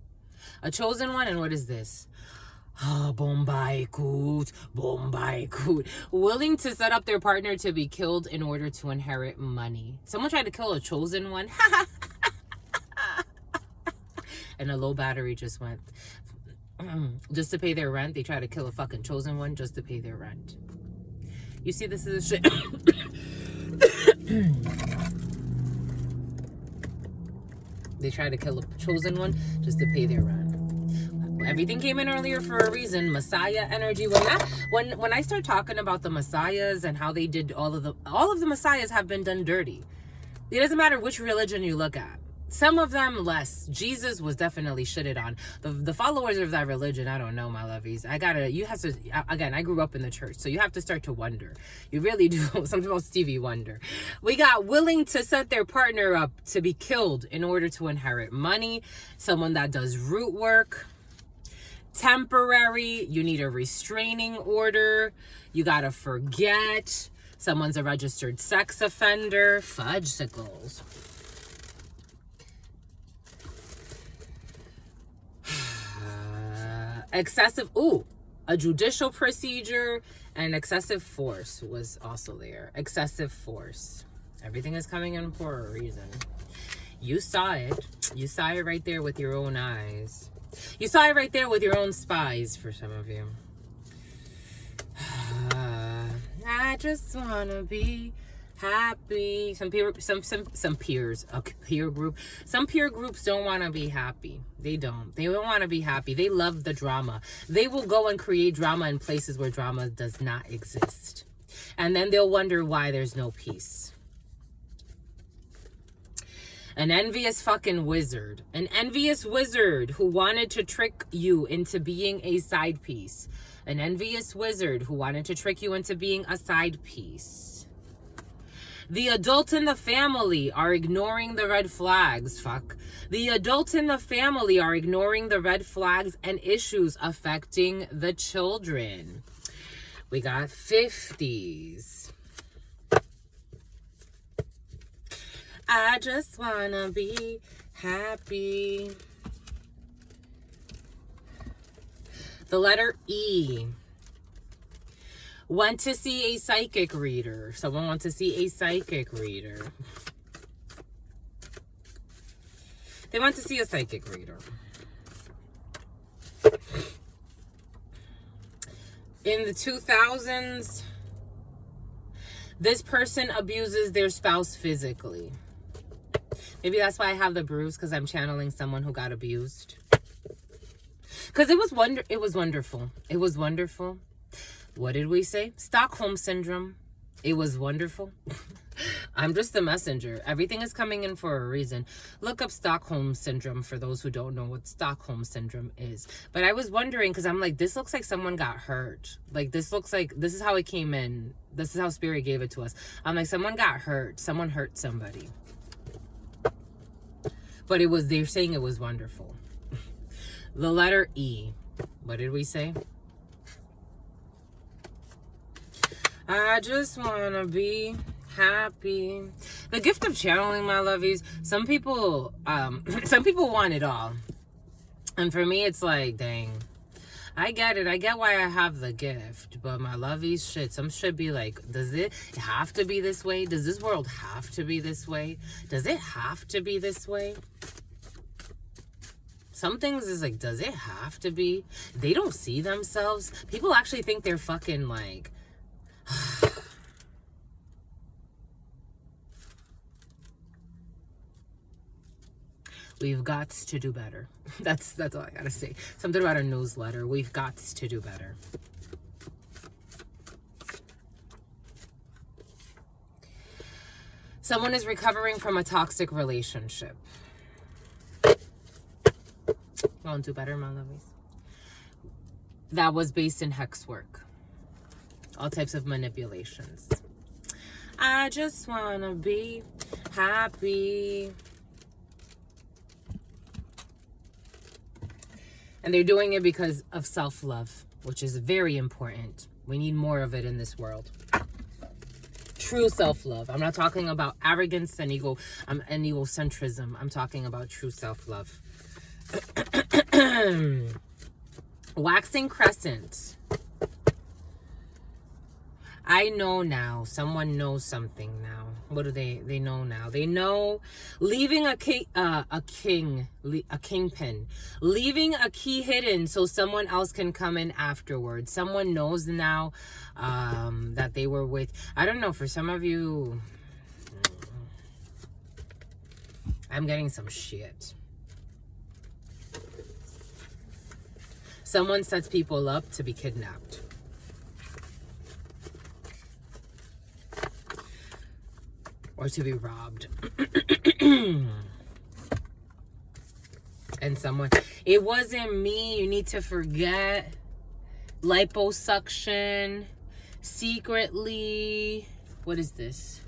A chosen one, and what is this? Bombay Koot. Willing to set up their partner to be killed in order to inherit money. Someone tried to kill a chosen one. And a low battery just went. Just to pay their rent. They try to kill a fucking chosen one just to pay their rent. You see, this is a shit. They try to kill a chosen one just to pay their rent. Everything came in earlier for a reason. Messiah energy. When I start talking about the messiahs and how they did all of the messiahs have been done dirty. It doesn't matter which religion you look at. Some of them less. Jesus was definitely shitted on. The followers of that religion, I don't know, my lovies. Again, I grew up in the church, so you have to start to wonder. You really do. Something about Stevie Wonder. We got willing to set their partner up to be killed in order to inherit money. Someone that does root work. Temporary. You need a restraining order. You gotta forget. Someone's a registered sex offender. Fudgesicles. Excessive, a judicial procedure, and excessive force was also there. Excessive force. Everything is coming in for a reason. You saw it. You saw it right there with your own eyes. You saw it right there with your own spies for some of you. I just wanna be happy. Some peers, a peer group. Some peer groups don't want to be happy. They don't want to be happy. They love the drama. They will go and create drama in places where drama does not exist. And then they'll wonder why there's no peace. An envious fucking wizard. An envious wizard who wanted to trick you into being a side piece. An envious wizard who wanted to trick you into being a side piece. The adults in the family are ignoring the red flags. The adults in the family are ignoring the red flags and issues affecting the children. We got 50s. I just wanna be happy. The letter E. Went to see a psychic reader. Someone wants to see a psychic reader. They want to see a psychic reader. In the 2000s, this person abuses their spouse physically. Maybe that's why I have the bruise, because I'm channeling someone who got abused. Because it was wonderful. It was wonderful. What did we say? Stockholm Syndrome. It was wonderful. I'm just the messenger. Everything is coming in for a reason. Look up Stockholm Syndrome for those who don't know what Stockholm Syndrome is. But I was wondering, because I'm like, this looks like someone got hurt. Like, this looks like, this is how it came in. This is how Spirit gave it to us. I'm like, someone got hurt. Someone hurt somebody. But they're saying it was wonderful. The letter E. What did we say? I just want to be happy. The gift of channeling, my lovies. Some people want it all. And for me, it's like, dang. I get it. I get why I have the gift. But my lovies, shit. Some should be like, does it have to be this way? Does this world have to be this way? Does it have to be this way? Some things is like, does it have to be? They don't see themselves. People actually think they're fucking like... We've got to do better. That's all I gotta say. Something about a newsletter. We've got to do better. Someone is recovering from a toxic relationship. I'll do better, my lovies. That was based in hex work. All types of manipulations. I just wanna be happy. And they're doing it because of self-love, which is very important. We need more of it in this world. True self-love. I'm not talking about arrogance and egocentrism. I'm talking about true self-love. Waxing crescent. I know now. Someone knows something now. What do they know now? They know leaving a kingpin, leaving a key hidden so someone else can come in afterwards. Someone knows now that they were with. I don't know. For some of you, I'm getting some shit. Someone sets people up to be kidnapped. Or to be robbed. And someone, it wasn't me, you need to forget. Liposuction, secretly, what is this?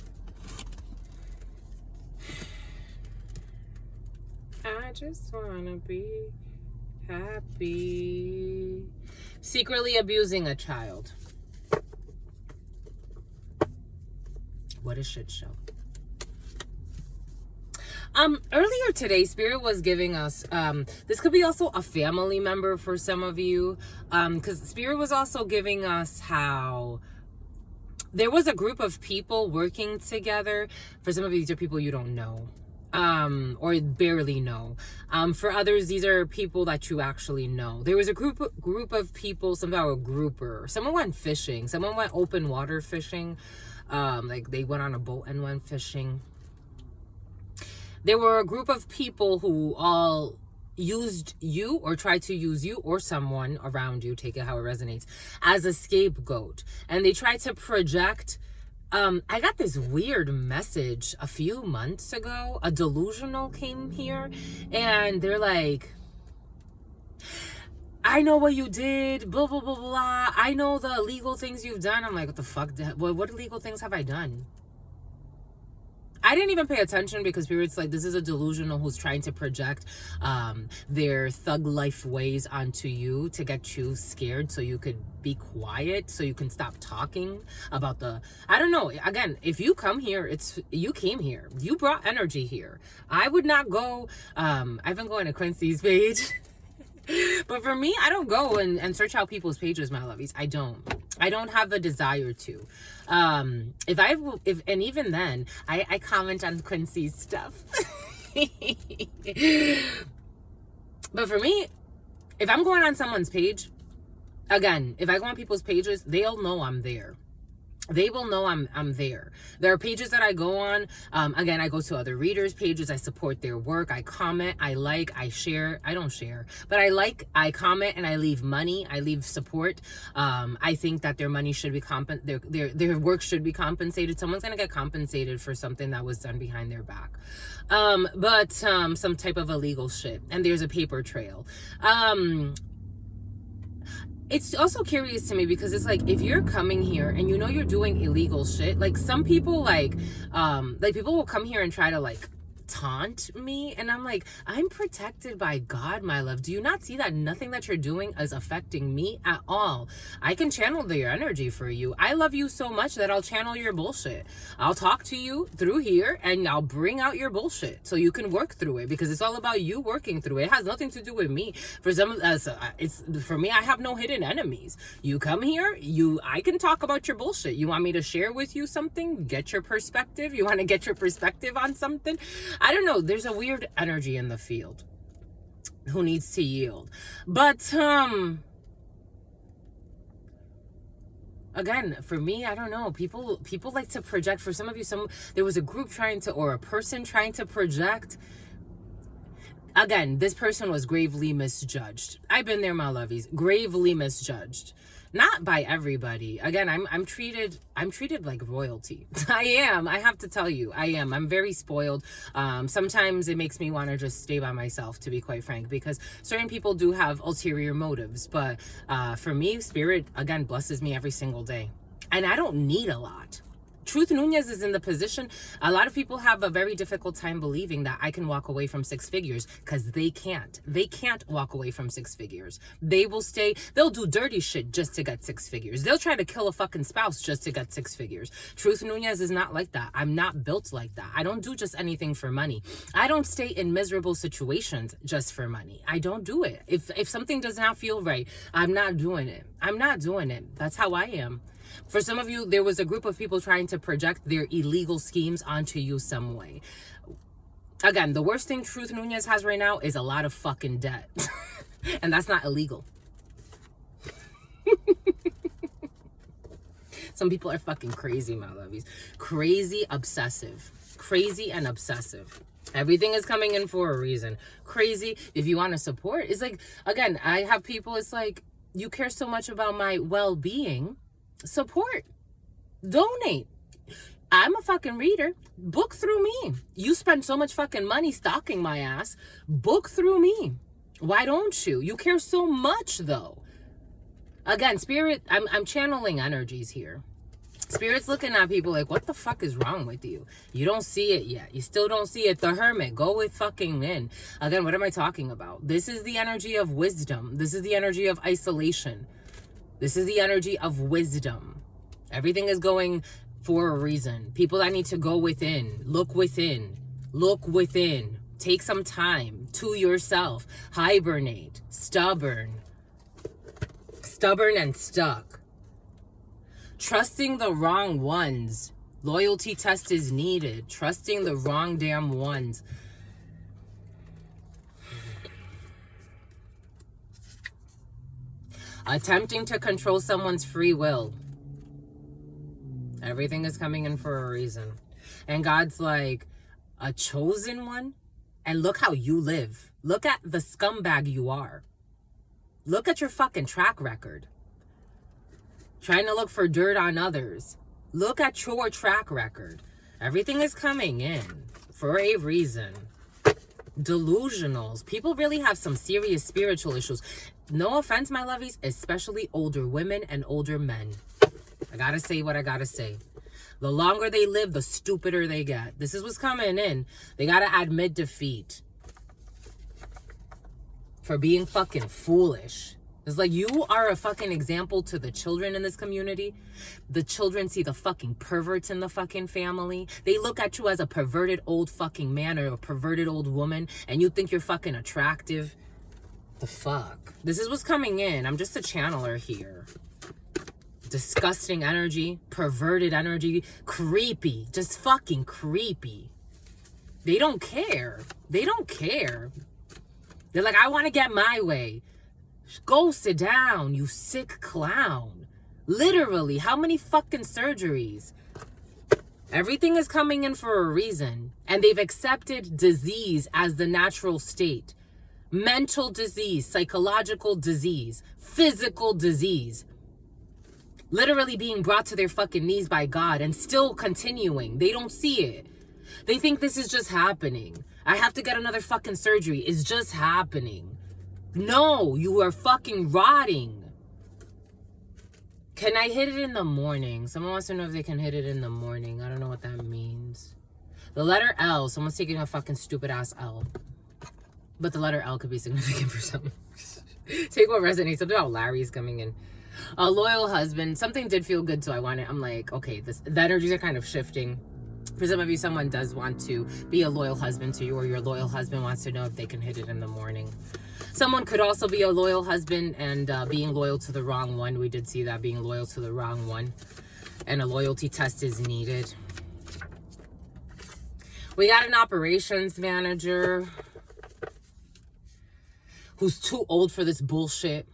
I just wanna be happy. Secretly abusing a child. What a shit show. Earlier today, Spirit was giving us, this could be also a family member for some of you, because Spirit was also giving us how there was a group of people working together. For some of you, these are people you don't know, or barely know. For others, these are people that you actually know. There was a group of people, somehow a grouper. Someone went fishing. Someone went open water fishing. Like they went on a boat and went fishing. There were a group of people who all used you or tried to use you or someone around you, take it how it resonates, as a scapegoat. And they tried to project, I got this weird message a few months ago. A delusional came here and they're like, I know what you did, blah, blah, blah, blah. I know the illegal things you've done. I'm like, what the fuck? What illegal things have I done? I didn't even pay attention because Spirit's like, this is a delusional who's trying to project their thug life ways onto you to get you scared so you could be quiet, so you can stop talking about the, I don't know. Again, if you come here, you came here. You brought energy here. I would not go, I've been going to Quincy's page. But for me, I don't go and search out people's pages, my lovies. I don't have the desire to. And even then, I comment on Quincy's stuff. But for me, if I'm going on someone's page, again, if I go on people's pages, they'll know I'm there. They will know I'm there. There are pages that I go on. Again, I go to other readers' pages. I support their work. I comment. I like. I share. I don't share, but I like. I comment and I leave money. I leave support. I think that their money should be their work should be compensated. Someone's gonna get compensated for something that was done behind their back, but some type of illegal shit. And there's a paper trail. It's also curious to me because it's like, if you're coming here and you know you're doing illegal shit, like some people like people will come here and try to like taunt me, and I'm like, I'm protected by God, my love. Do you not see that nothing that you're doing is affecting me at all? I can channel your energy for you. I love you so much that I'll channel your bullshit. I'll talk to you through here and I'll bring out your bullshit so you can work through it, because it's all about you working through it. It has nothing to do with me. For some, it's for me. I have no hidden enemies. You come here, I can talk about your bullshit. You want me to share with you something? Get your perspective. You want to get your perspective on something? I don't know. There's a weird energy in the field. Who needs to yield? But again, for me, I don't know. People like to project. For some of you, there was a group or a person trying to project. Again, this person was gravely misjudged. I've been there, my lovies. Gravely misjudged. Not by everybody. Again, I'm treated like royalty. I am. I have to tell you, I am. I'm very spoiled. Sometimes it makes me want to just stay by myself, to be quite frank, because certain people do have ulterior motives. But for me, Spirit, again, blesses me every single day. And I don't need a lot. Truth Nunez is in the position. A lot of people have a very difficult time believing that I can walk away from 6 figures, because they can't. They can't walk away from 6 figures. They will stay. They'll do dirty shit just to get 6 figures. They'll try to kill a fucking spouse just to get 6 figures. Truth Nunez is not like that. I'm not built like that. I don't do just anything for money. I don't stay in miserable situations just for money. I don't do it. If something does not feel right, I'm not doing it. I'm not doing it. That's how I am. For some of you, there was a group of people trying to project their illegal schemes onto you some way. Again, the worst thing Truth Nunez has right now is a lot of fucking debt. And that's not illegal. Some people are fucking crazy, my lovies. Crazy, obsessive. Crazy and obsessive. Everything is coming in for a reason. Crazy. If you want to support, it's like, again, I have people, it's like, you care so much about my well-being. Support. Donate. I'm a fucking reader. Book through me. You spend so much fucking money stalking my ass. Book through me. Why don't you? You care so much, though. Again, Spirit, I'm channeling energies here. Spirit's looking at people like, what the fuck is wrong with you? You don't see it yet. You still don't see it. The Hermit. Go with fucking in. Again, what am I talking about? This is the energy of wisdom. This is the energy of isolation. This is the energy of wisdom. Everything is going for a reason. People that need to go within. Look within. Look within. Take some time to yourself. Hibernate. Stubborn. Stubborn and stuck. Trusting the wrong ones. Loyalty test is needed. Trusting the wrong damn ones. Attempting to control someone's free will. Everything is coming in for a reason. And God's like, a chosen one? And look how you live. Look at the scumbag you are. Look at your fucking track record. Trying to look for dirt on others. Look at your track record. Everything is coming in for a reason. Delusionals. People really have some serious spiritual issues. No offense, my lovies, especially older women and older men. I gotta say what I gotta say. The longer they live, the stupider they get. This is what's coming in. They gotta admit defeat for being fucking foolish. It's like, you are a fucking example to the children in this community. The children see the fucking perverts in the fucking family. They look at you as a perverted old fucking man or a perverted old woman, and you think you're fucking attractive. The fuck? This is what's coming in. I'm just a channeler here. Disgusting energy, perverted energy, creepy, just fucking creepy. They don't care. They don't care. They're like, I want to get my way. Go sit down, you sick clown. Literally, how many fucking surgeries? Everything is coming in for a reason. And they've accepted disease as the natural state. Mental disease, psychological disease, physical disease. Literally being brought to their fucking knees by God and still continuing. They don't see it. They think this is just happening. I have to get another fucking surgery. It's just happening. No, you are fucking rotting. Can I hit it in the morning? Someone wants to know if they can hit it in the morning. I don't know what that means. The letter L. Someone's taking a fucking stupid ass L. But the letter L could be significant for some. Take what resonates. Something about Larry's coming in. A loyal husband. Something did feel good, so I want it. I'm like, okay, the energies are kind of shifting. For some of you, someone does want to be a loyal husband to you, or your loyal husband wants to know if they can hit it in the morning. Someone could also be a loyal husband and being loyal to the wrong one. We did see that, being loyal to the wrong one. And a loyalty test is needed. We got an operations manager who's too old for this bullshit.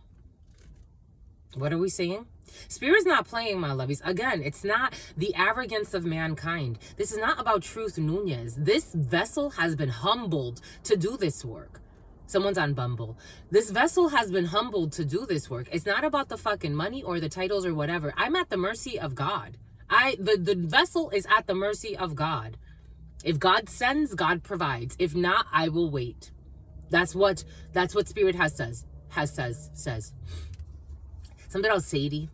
What are we saying? Spirit's not playing, my lovies. Again, it's not the arrogance of mankind. This is not about Truth Nunez. This vessel has been humbled to do this work. Someone's on Bumble. This vessel has been humbled to do this work. It's not about the fucking money or the titles or whatever. I'm at the mercy of God. The vessel is at the mercy of God. If God sends, God provides. If not, I will wait. That's what Spirit says. Something about Sadie.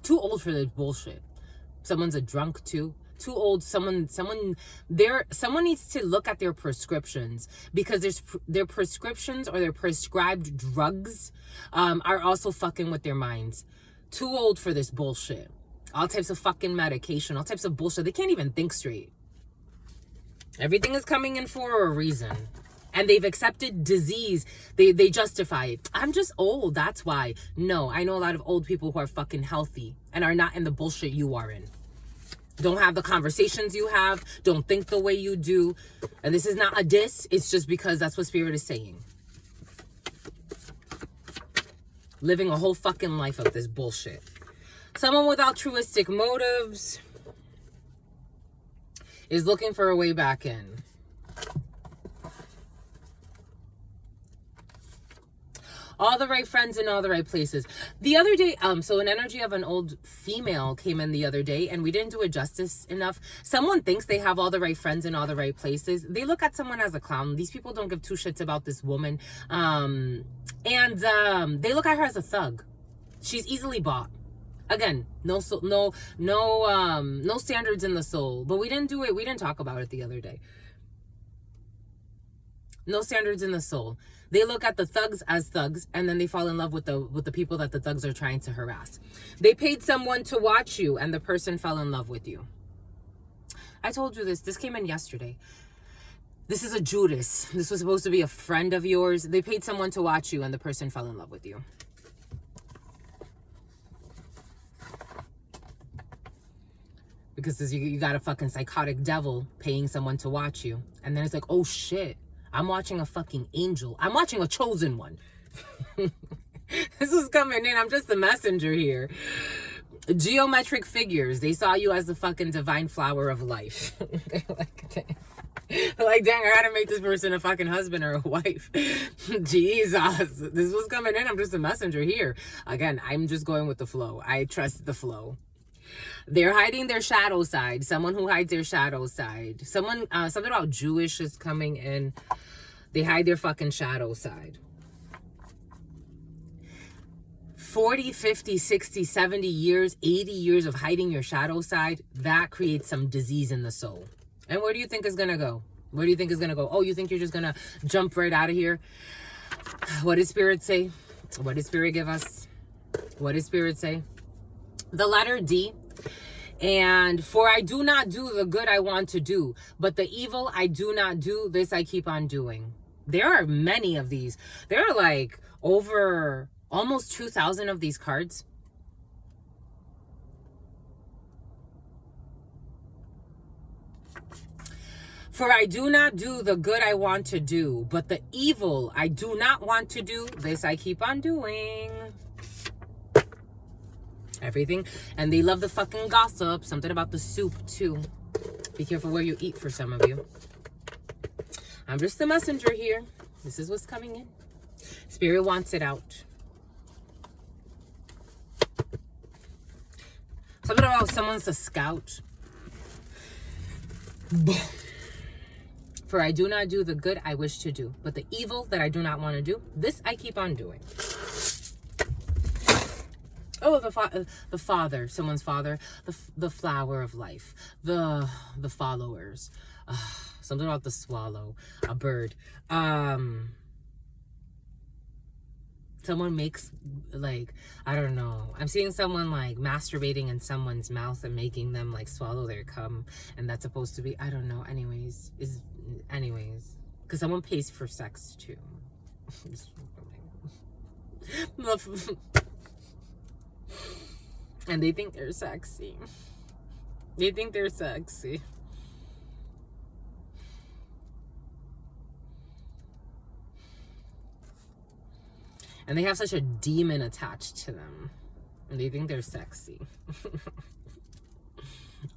Too old for this bullshit. Someone's a drunk too. Too old. Someone needs to look at their prescriptions, because their prescriptions or their prescribed drugs are also fucking with their minds. Too old for this bullshit. All types of fucking medication, all types of bullshit. They can't even think straight. Everything is coming in for a reason. And they've accepted disease. They justify it. I'm just old, that's why. No, I know a lot of old people who are fucking healthy and are not in the bullshit you are in. Don't have the conversations you have. Don't think the way you do. And this is not a diss. It's just because that's what Spirit is saying. Living a whole fucking life of this bullshit. Someone with altruistic motives is looking for a way back in. All the right friends in all the right places. The other day, so an energy of an old female came in the other day, and we didn't do it justice enough. Someone thinks they have all the right friends in all the right places. They look at someone as a clown. These people don't give two shits about this woman. And they look at her as a thug. She's easily bought. Again, no standards in the soul. But we didn't do it. We didn't talk about it the other day. No standards in the soul. They look at the thugs as thugs, and then they fall in love with the people that the thugs are trying to harass. They paid someone to watch you, and the person fell in love with you. I told you this. This came in yesterday. This is a Judas. This was supposed to be a friend of yours. They paid someone to watch you, and the person fell in love with you. Because you got a fucking psychotic devil paying someone to watch you. And then it's like, oh shit. I'm watching a fucking angel. I'm watching a chosen one. This is coming in. I'm just the messenger here. Geometric figures. They saw you as the fucking divine flower of life. They're like, dang. They're like, dang, I gotta make this person a fucking husband or a wife. Jesus. This was coming in. I'm just a messenger here. Again, I'm just going with the flow. I trust the flow. They're hiding their shadow side. Someone who hides their shadow side. Someone, something about Jewish is coming in. They hide their fucking shadow side. 40, 50, 60, 70 years, 80 years of hiding your shadow side, that creates some disease in the soul. And where do you think it's going to go? Where do you think it's going to go? Oh, you think you're just going to jump right out of here? What did Spirit say? What did Spirit give us? What did Spirit say? The letter D. And for I do not do the good I want to do, but the evil I do not do, this I keep on doing. There are many of these. There are like over almost 2,000 of these cards. For I do not do the good I want to do, but the evil I do not want to do, this I keep on doing. Everything. And they love the fucking gossip. Something about the soup too. Be careful where you eat for some of you. I'm just the messenger here. This is what's coming in. Spirit wants it out. Something about someone's a scout. For I do not do the good I wish to do, but the evil that I do not want to do, this I keep on doing. Oh, the father, someone's father, the flower of life, the followers, something about the swallow, a bird. Someone makes, like, I don't know. I'm seeing someone like masturbating in someone's mouth and making them like swallow their cum, and that's supposed to be, I don't know. Anyways, because someone pays for sex too. And they think they're sexy. They think they're sexy. And they have such a demon attached to them. And they think they're sexy.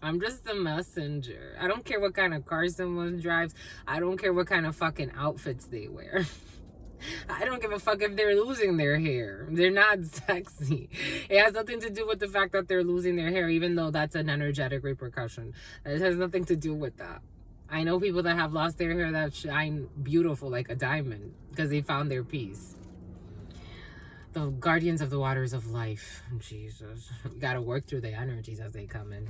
I'm just the messenger. I don't care what kind of car someone drives. I don't care what kind of fucking outfits they wear. I don't give a fuck if they're losing their hair. They're not sexy. It has nothing to do with the fact that they're losing their hair, even though that's an energetic repercussion. It has nothing to do with that. I know people that have lost their hair that shine beautiful like a diamond because they found their peace. The guardians of the waters of life. Jesus. You gotta work through the energies as they come in.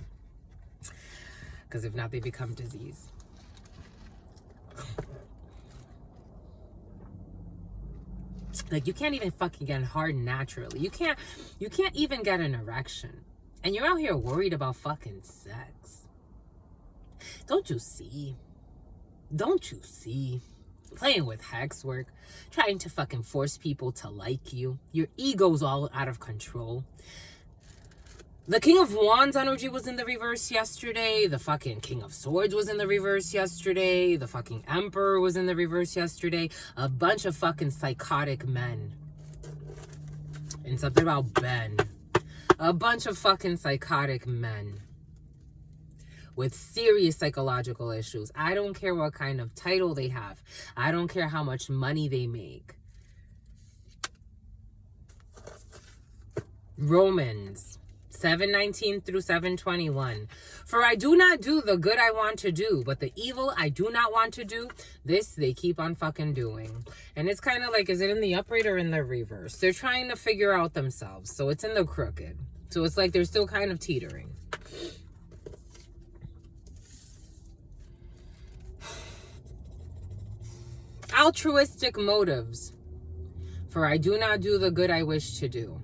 Because if not, they become disease. Like, you can't even fucking get hard naturally. You can't even get an erection. And you're out here worried about fucking sex. Don't you see? Don't you see? Playing with hex work. Trying to fucking force people to like you. Your ego's all out of control. The King of Wands energy was in the reverse yesterday. The fucking King of Swords was in the reverse yesterday. The fucking Emperor was in the reverse yesterday. A bunch of fucking psychotic men. And something about Ben. A bunch of fucking psychotic men. With serious psychological issues. I don't care what kind of title they have. I don't care how much money they make. Romans 7:19 through 7:21. For I do not do the good I want to do, but the evil I do not want to do, this they keep on fucking doing. And it's kind of like, is it in the upright or in the reverse? They're trying to figure out themselves. So it's in the crooked. So it's like they're still kind of teetering. Altruistic motives. For I do not do the good I wish to do.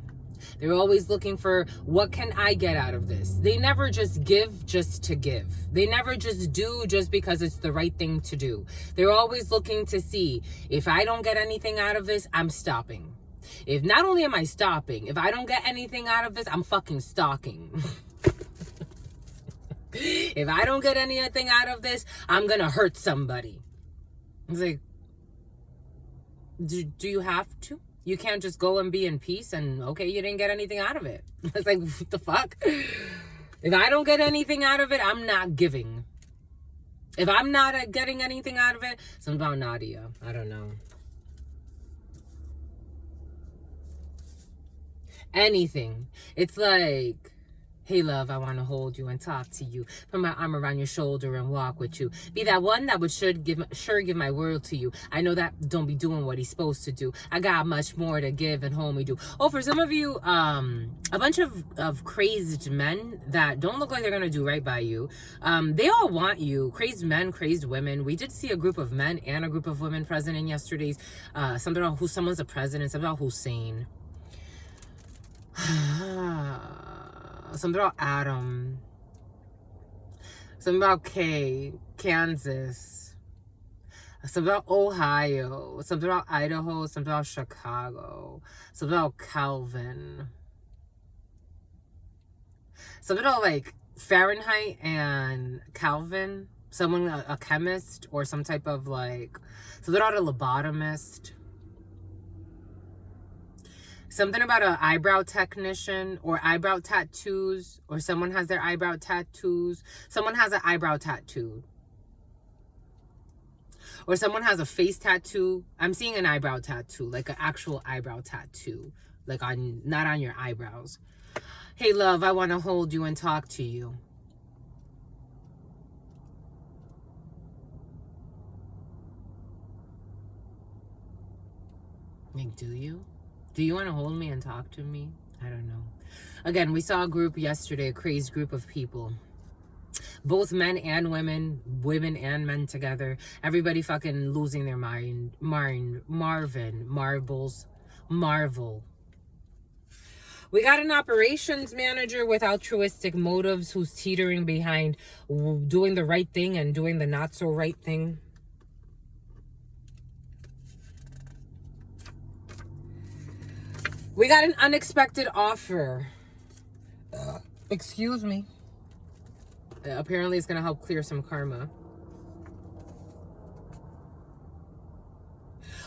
They're always looking for, what can I get out of this? They never just give just to give. They never just do just because it's the right thing to do. They're always looking to see, if I don't get anything out of this, I'm stopping. If not only am I stopping, if I don't get anything out of this, I'm fucking stalking. If I don't get anything out of this, I'm gonna hurt somebody. It's like, do you have to? You can't just go and be in peace and, okay, you didn't get anything out of it. It's like, what the fuck? If I don't get anything out of it, I'm not giving. If I'm not getting anything out of it, something about Nadia. I don't know. Anything. It's like, hey, love, I want to hold you and talk to you. Put my arm around your shoulder and walk with you. Be that one that would sure give my world to you. I know that don't be doing what he's supposed to do. I got much more to give and homie do. Oh, for some of you, a bunch of crazed men that don't look like they're going to do right by you. They all want you. Crazed men, crazed women. We did see a group of men and a group of women present in yesterday's. Something about who someone's a president. Something about Hussein. Something about Adam. Something about Kansas. Something about Ohio. Something about Idaho. Something about Chicago. Something about Calvin. Something about like Fahrenheit and Calvin. Someone, a chemist or some type of like, something about a lobotomist. Something about an eyebrow technician or eyebrow tattoos, or someone has their eyebrow tattoos. Someone has an eyebrow tattoo. Or someone has a face tattoo. I'm seeing an eyebrow tattoo, like an actual eyebrow tattoo. Like not on your eyebrows. Hey, love, I want to hold you and talk to you. Like, do you? Do you want to hold me and talk to me? I don't know. Again, we saw a group yesterday, a crazed group of people. Both men and women, women and men together. Everybody fucking losing their mind. Marvel. We got an operations manager with altruistic motives who's teetering behind doing the right thing and doing the not so right thing. We got an unexpected offer. Excuse me. Apparently it's going to help clear some karma.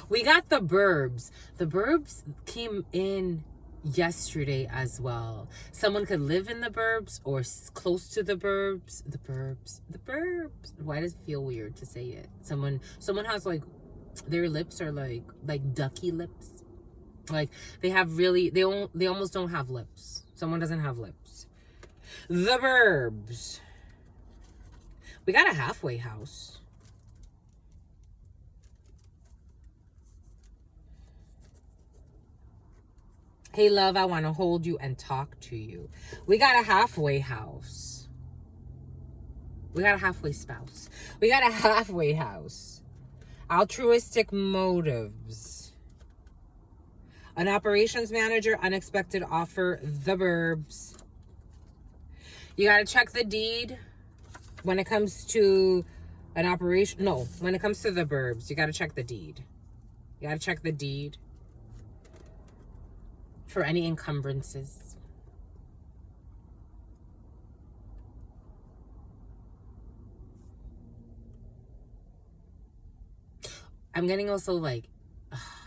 We got the burbs. The burbs came in yesterday as well. Someone could live in the burbs or close to the burbs. The burbs. Why does it feel weird to say it? Someone has like, their lips are like ducky lips. Like they have really, they almost don't have lips. Someone doesn't have lips. The burbs. We got a halfway house. Hey, love, I want to hold you and talk to you. We got a halfway house. We got a halfway spouse. We got a halfway house. Altruistic motives. An operations manager, unexpected offer, the burbs. You got to check the deed when it comes to an operation. No, when it comes to the burbs, you got to check the deed. You got to check the deed for any encumbrances. I'm getting also like,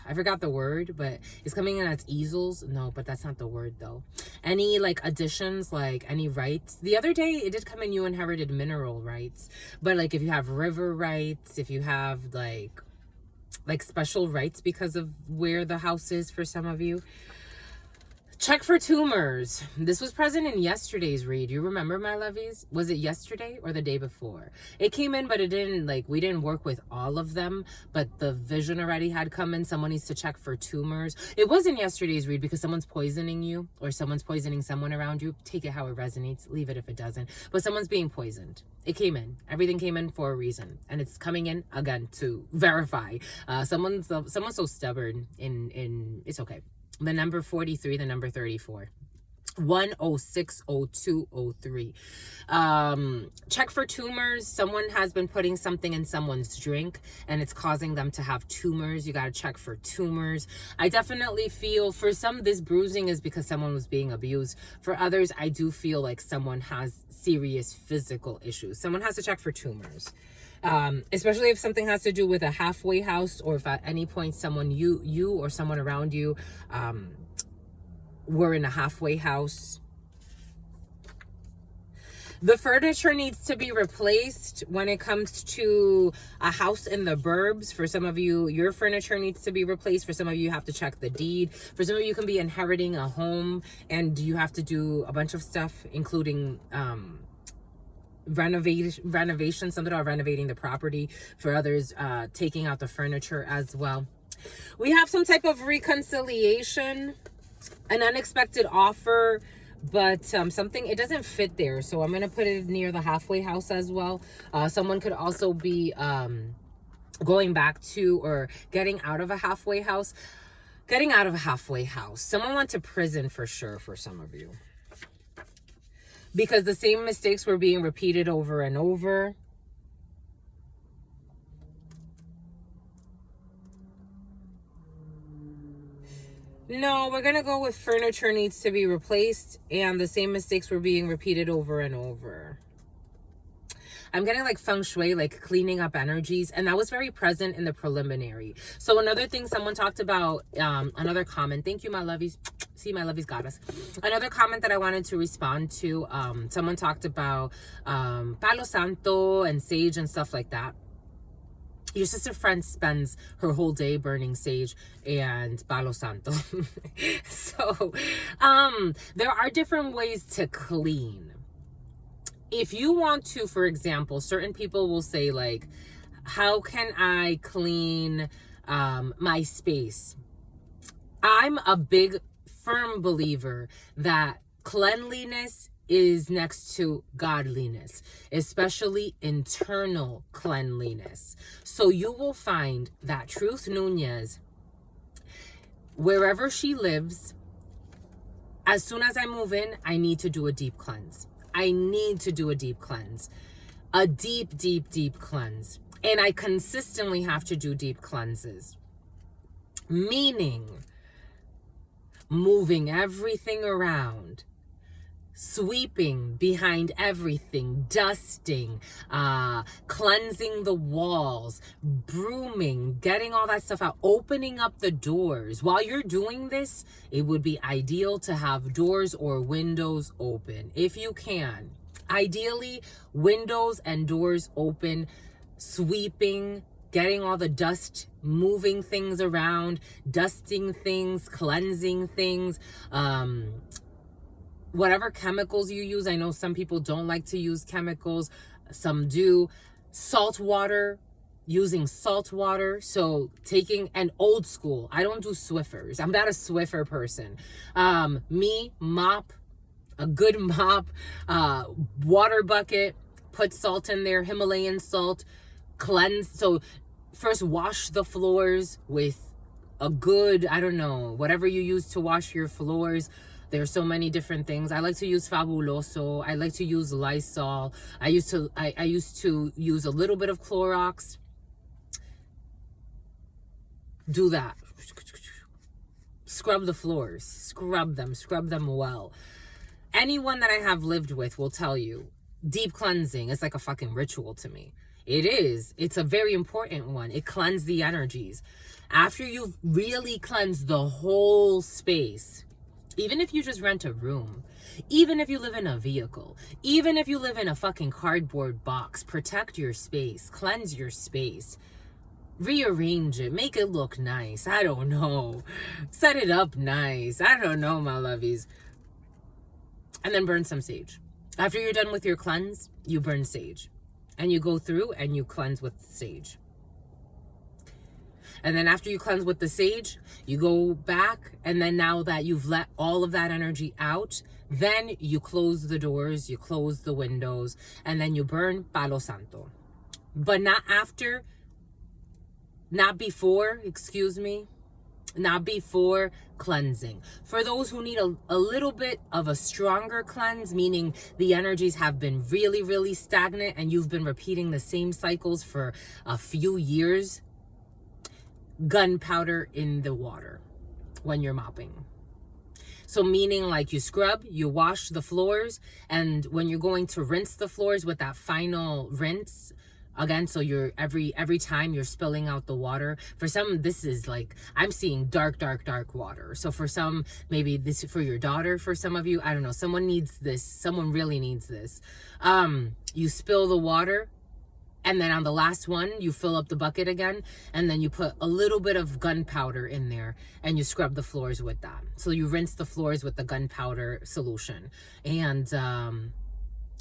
I forgot the word, but it's coming in as easels. No, but that's not the word though. Any like additions, like any rights. The other day it did come in, you inherited mineral rights. But like if you have river rights, if you have like special rights because of where the house is for some of you. Check for tumors. This was present in yesterday's read. You remember, my lovies? Was it yesterday or the day before? It came in, but it didn't, like, we didn't work with all of them, but the vision already had come in. Someone needs to check for tumors. It wasn't yesterday's read because someone's poisoning you or someone's poisoning someone around you. Take it how it resonates. Leave it if it doesn't. But someone's being poisoned. It came in. Everything came in for a reason. And it's coming in, again, to verify. Someone's so stubborn in it's okay. The number 43, the number 34. 1060203. Check for tumors. Someone has been putting something in someone's drink and it's causing them to have tumors. You got to check for tumors. I definitely feel for some this bruising is because someone was being abused. For others, I do feel like someone has serious physical issues. Someone has to check for tumors. Especially if something has to do with a halfway house, or if at any point someone you or someone around you were in a halfway house. The furniture needs to be replaced when it comes to a house in the burbs. For some of you, your furniture needs to be replaced. For some of you, you have to check the deed. For some of you, can be inheriting a home and you have to do a bunch of stuff, including renovation, something about renovating the property. For others, taking out the furniture as well. We have some type of reconciliation, an unexpected offer, but something, it doesn't fit there, so I'm gonna put it near the halfway house as well. Someone could also be going back to or getting out of a halfway house. Someone went to prison for sure for some of you, because the same mistakes were being repeated over and over. No, we're going to go with furniture needs to be replaced and the same mistakes were being repeated over and over. I'm getting like feng shui, like cleaning up energies, and that was very present in the preliminary. So another thing someone talked about, another comment, thank you, my lovies. See, my lovies got us. Another comment that I wanted to respond to, someone talked about Palo Santo and sage and stuff like that. Your sister friend spends her whole day burning sage and Palo Santo. So there are different ways to clean. If you want to, for example, certain people will say like, how can I clean my space? I'm a big firm believer that cleanliness is next to godliness, especially internal cleanliness. So you will find that Truth Nunez, wherever she lives, as soon as I move in, I need to do a deep cleanse. A deep, deep, deep cleanse. And I consistently have to do deep cleanses. Meaning, moving everything around, sweeping behind everything, dusting, cleansing the walls, brooming, getting all that stuff out, opening up the doors. While you're doing this, it would be ideal to have doors or windows open if you can. Ideally, windows and doors open, sweeping, getting all the dust, moving things around, dusting things, cleansing things, whatever chemicals you use. I know some people don't like to use chemicals, some do. Salt water, using salt water. So taking an old school, I don't do Swiffers. I'm not a Swiffer person. Mop, a good mop, water bucket, Put salt in there, Himalayan salt, cleanse. So first wash the floors with a good, I don't know, whatever you use to wash your floors. There's so many different things. I like to use Fabuloso. I like to use Lysol. I used to use a little bit of Clorox. Do that. Scrub the floors. Scrub them well. Anyone that I have lived with will tell you, deep cleansing is like a fucking ritual to me. It is. It's a very important one. It cleanses the energies. After you've really cleansed the whole space, even if you just rent a room, even if you live in a vehicle, even if you live in a fucking cardboard box, protect your space, cleanse your space, rearrange it, make it look nice. I don't know. Set it up nice. I don't know, my lovies. And then burn some sage. After you're done with your cleanse, you burn sage. And you go through and you cleanse with sage. And then after you cleanse with the sage, you go back, and then now that you've let all of that energy out, then you close the doors, you close the windows, and then you burn Palo Santo. But not after, not before, not before cleansing. For those who need a little bit of a stronger cleanse, meaning the energies have been really, really stagnant and you've been repeating the same cycles for a few years, gunpowder in the water when you're mopping. So meaning like you scrub, you wash the floors, and when you're going to rinse the floors with that final rinse, again, so you're every time you're spilling out the water. For some, this is like, I'm seeing dark water. So for some, maybe this for your daughter, for some of you, I don't know, someone needs this, someone really needs this. You spill the water, and then on the last one, you fill up the bucket again, and then you put a little bit of gunpowder in there, and you scrub the floors with that. So you rinse the floors with the gunpowder solution, and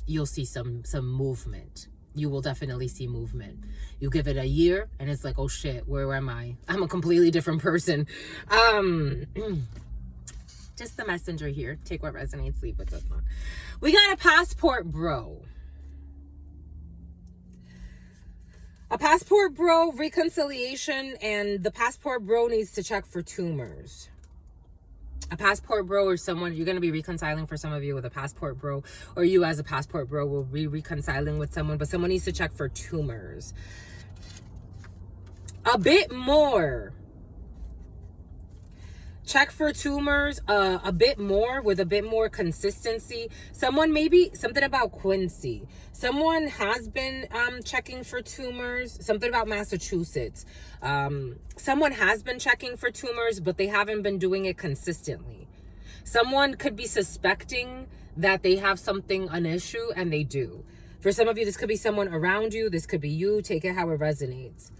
you'll see some movement. You will definitely see movement. You give it a year, and it's like, oh shit, where am I? I'm a completely different person. Just the messenger here. Take what resonates, leave what does not. We got a passport bro. A passport bro, reconciliation, and the passport bro needs to check for tumors. A passport bro or someone, you're going to be reconciling for some of you with a passport bro, or you as a passport bro will be reconciling with someone, but someone needs to check for tumors. A bit more. Check for tumors a bit more, with a bit more consistency. Someone, maybe something about Quincy. Someone has been checking for tumors. Something about Massachusetts. Someone has been checking for tumors, but they haven't been doing it consistently. Someone could be suspecting that they have something, an issue, and they do. For some of you, this could be someone around you. This could be you. Take it how it resonates.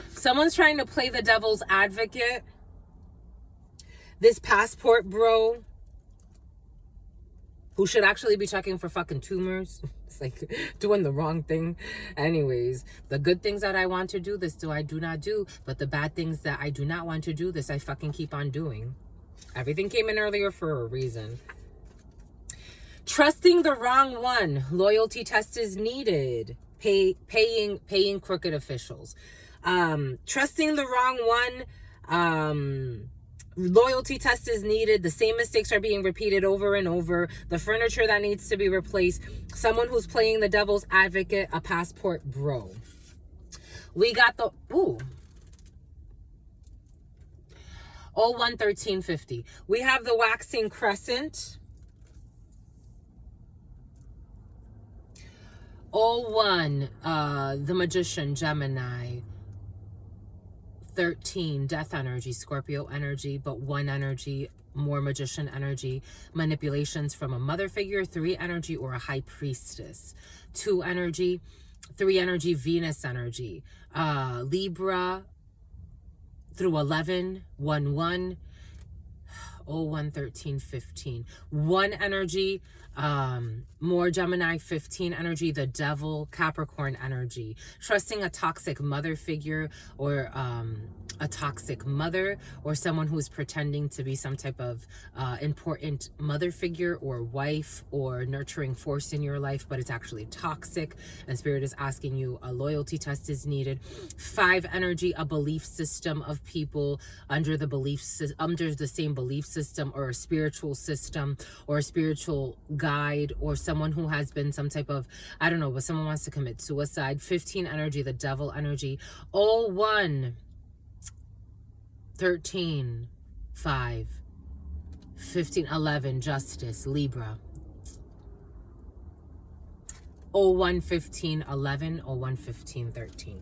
Someone's trying to play the devil's advocate. This passport bro, who should actually be checking for fucking tumors. It's like doing the wrong thing. Anyways, the good things that I want to do, this I do not do. But the bad things that I do not want to do, this I fucking keep on doing. Everything came in earlier for a reason. Trusting the wrong one. Loyalty test is needed. Paying crooked officials. Trusting the wrong one. Loyalty test is needed. The same mistakes are being repeated over and over. The furniture that needs to be replaced. Someone who's playing the devil's advocate. A passport bro. We got the 011350. We have the waxing crescent. 01, the magician, Gemini. 13, death energy, Scorpio energy, but 1 energy, more magician energy. Manipulations from a mother figure. 3 energy, or a high priestess. 2 energy. 3 energy, Venus energy. Libra through 11, 1, 1. 01, 13, 15. 1 energy, More Gemini 15 energy, the devil, Capricorn energy, trusting a toxic mother figure, or a toxic mother, or someone who's pretending to be some type of important mother figure or wife or nurturing force in your life, but it's actually toxic, and spirit is asking you a loyalty test is needed. 5 energy, a belief system of people under the same belief system, or a spiritual system, or a spiritual guide, or someone who has been some type of, I don't know, but someone wants to commit suicide. 15 energy, the devil energy. 01 13 5 15 11, justice, Libra. 01 15 11, 01 15 13.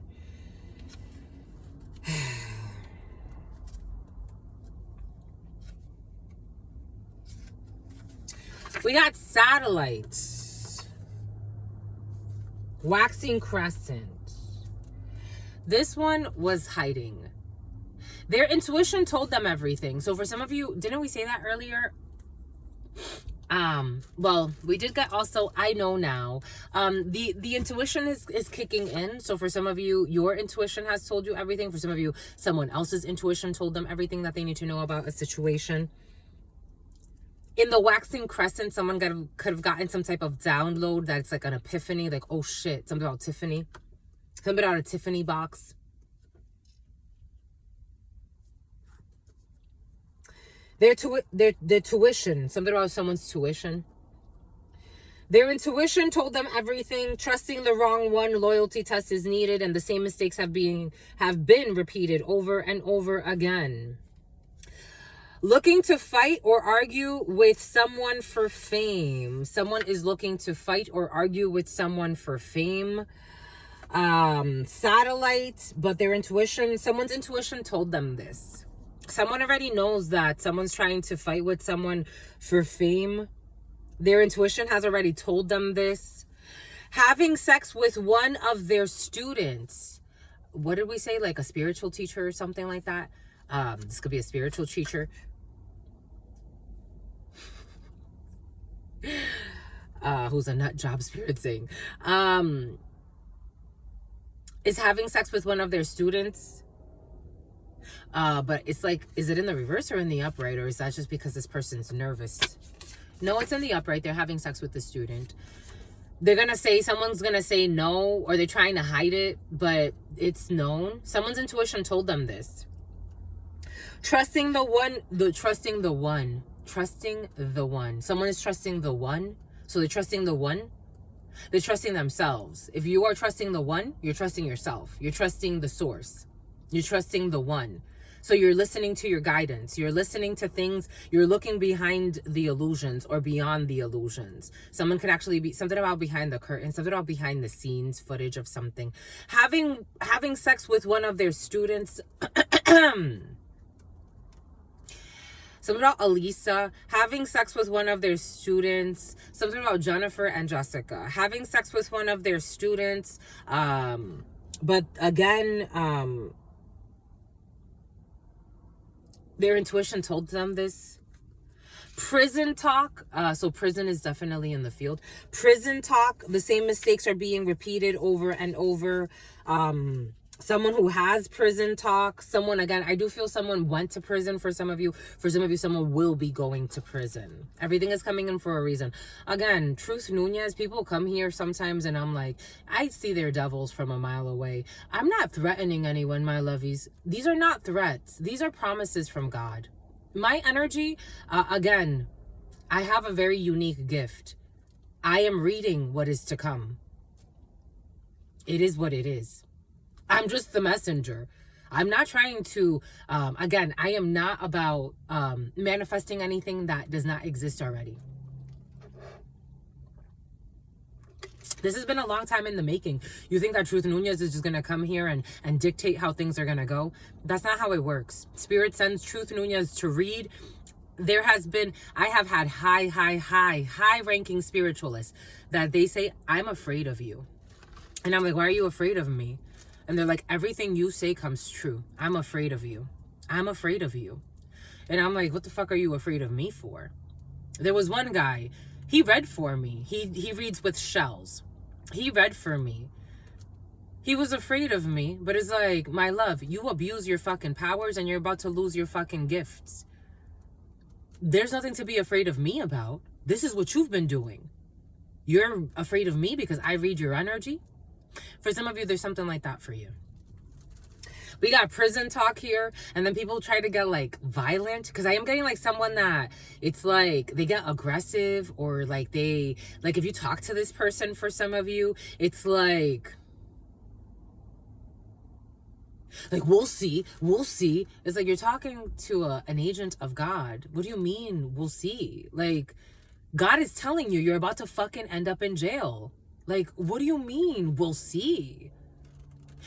We got satellite, waxing crescent. This one was hiding. Their intuition told them everything. So for some of you, didn't we say that earlier? Well, we did get also, I know now. The intuition is kicking in. So for some of you, your intuition has told you everything. For some of you, someone else's intuition told them everything that they need to know about a situation. In the waxing crescent, someone could have gotten some type of download that's like an epiphany, like, oh shit, something about Tiffany. Something about a Tiffany box. Their tuition, something about someone's tuition. Their intuition told them everything. Trusting the wrong one, loyalty test is needed, and the same mistakes have been repeated over and over again. Looking to fight or argue with someone for fame. Someone is looking to fight or argue with someone for fame. Satellite, but someone's intuition told them this. Someone already knows that someone's trying to fight with someone for fame. Their intuition has already told them this. Having sex with one of their students. What did we say? Like a spiritual teacher or something like that. This could be a spiritual teacher. Who's a nut job spirit thing. Is having sex with one of their students. But it's like, is it in the reverse or in the upright? Or is that just because this person's nervous? No, it's in the upright. They're having sex with the student. Someone's going to say no, or they're trying to hide it, but it's known. Someone's intuition told them this. Trusting the one. Someone is trusting the one. So they're trusting the one. They're trusting themselves. If you are trusting the one, you're trusting yourself. You're trusting the source. You're trusting the one. So you're listening to your guidance. You're listening to things. You're looking behind the illusions or beyond the illusions. Someone could actually be something about behind the curtain, something about behind the scenes footage of something. Having sex with one of their students. Something about Elisa. Having sex with one of their students. Something about Jennifer and Jessica. Having sex with one of their students. But again, their intuition told them this. Prison talk. So prison is definitely in the field. Prison talk. The same mistakes are being repeated over and over. Someone who has prison talk. Someone, again, I do feel someone went to prison for some of you. For some of you, someone will be going to prison. Everything is coming in for a reason. Again, Truth Nunez, people come here sometimes and I'm like, I see their devils from a mile away. I'm not threatening anyone, my lovies. These are not threats. These are promises from God. My energy, again, I have a very unique gift. I am reading what is to come. It is what it is. I'm just the messenger. I'm not trying to, again, I am not about manifesting anything that does not exist already. This has been a long time in the making. You think that Truth Nunez is just going to come here and dictate how things are going to go? That's not how it works. Spirit sends Truth Nunez to read. I have had high ranking spiritualists that they say, I'm afraid of you. And I'm like, why are you afraid of me? And they're like, everything you say comes true. I'm afraid of you. I'm afraid of you. And I'm like, what the fuck are you afraid of me for? There was one guy, He read for me. He reads with shells. He read for me. He was afraid of me, but it's like, my love, you abuse your fucking powers and you're about to lose your fucking gifts. There's nothing to be afraid of me about. This is what you've been doing. You're afraid of me because I read your energy. For some of you, there's something like that for you. We got prison talk here, and then people try to get like violent, because I am getting like someone that it's like they get aggressive, or like they, like if you talk to this person, for some of you, it's like we'll see. It's like you're talking to an agent of God. What do you mean we'll see? Like, God is telling you you're about to fucking end up in jail. Like, what do you mean we'll see?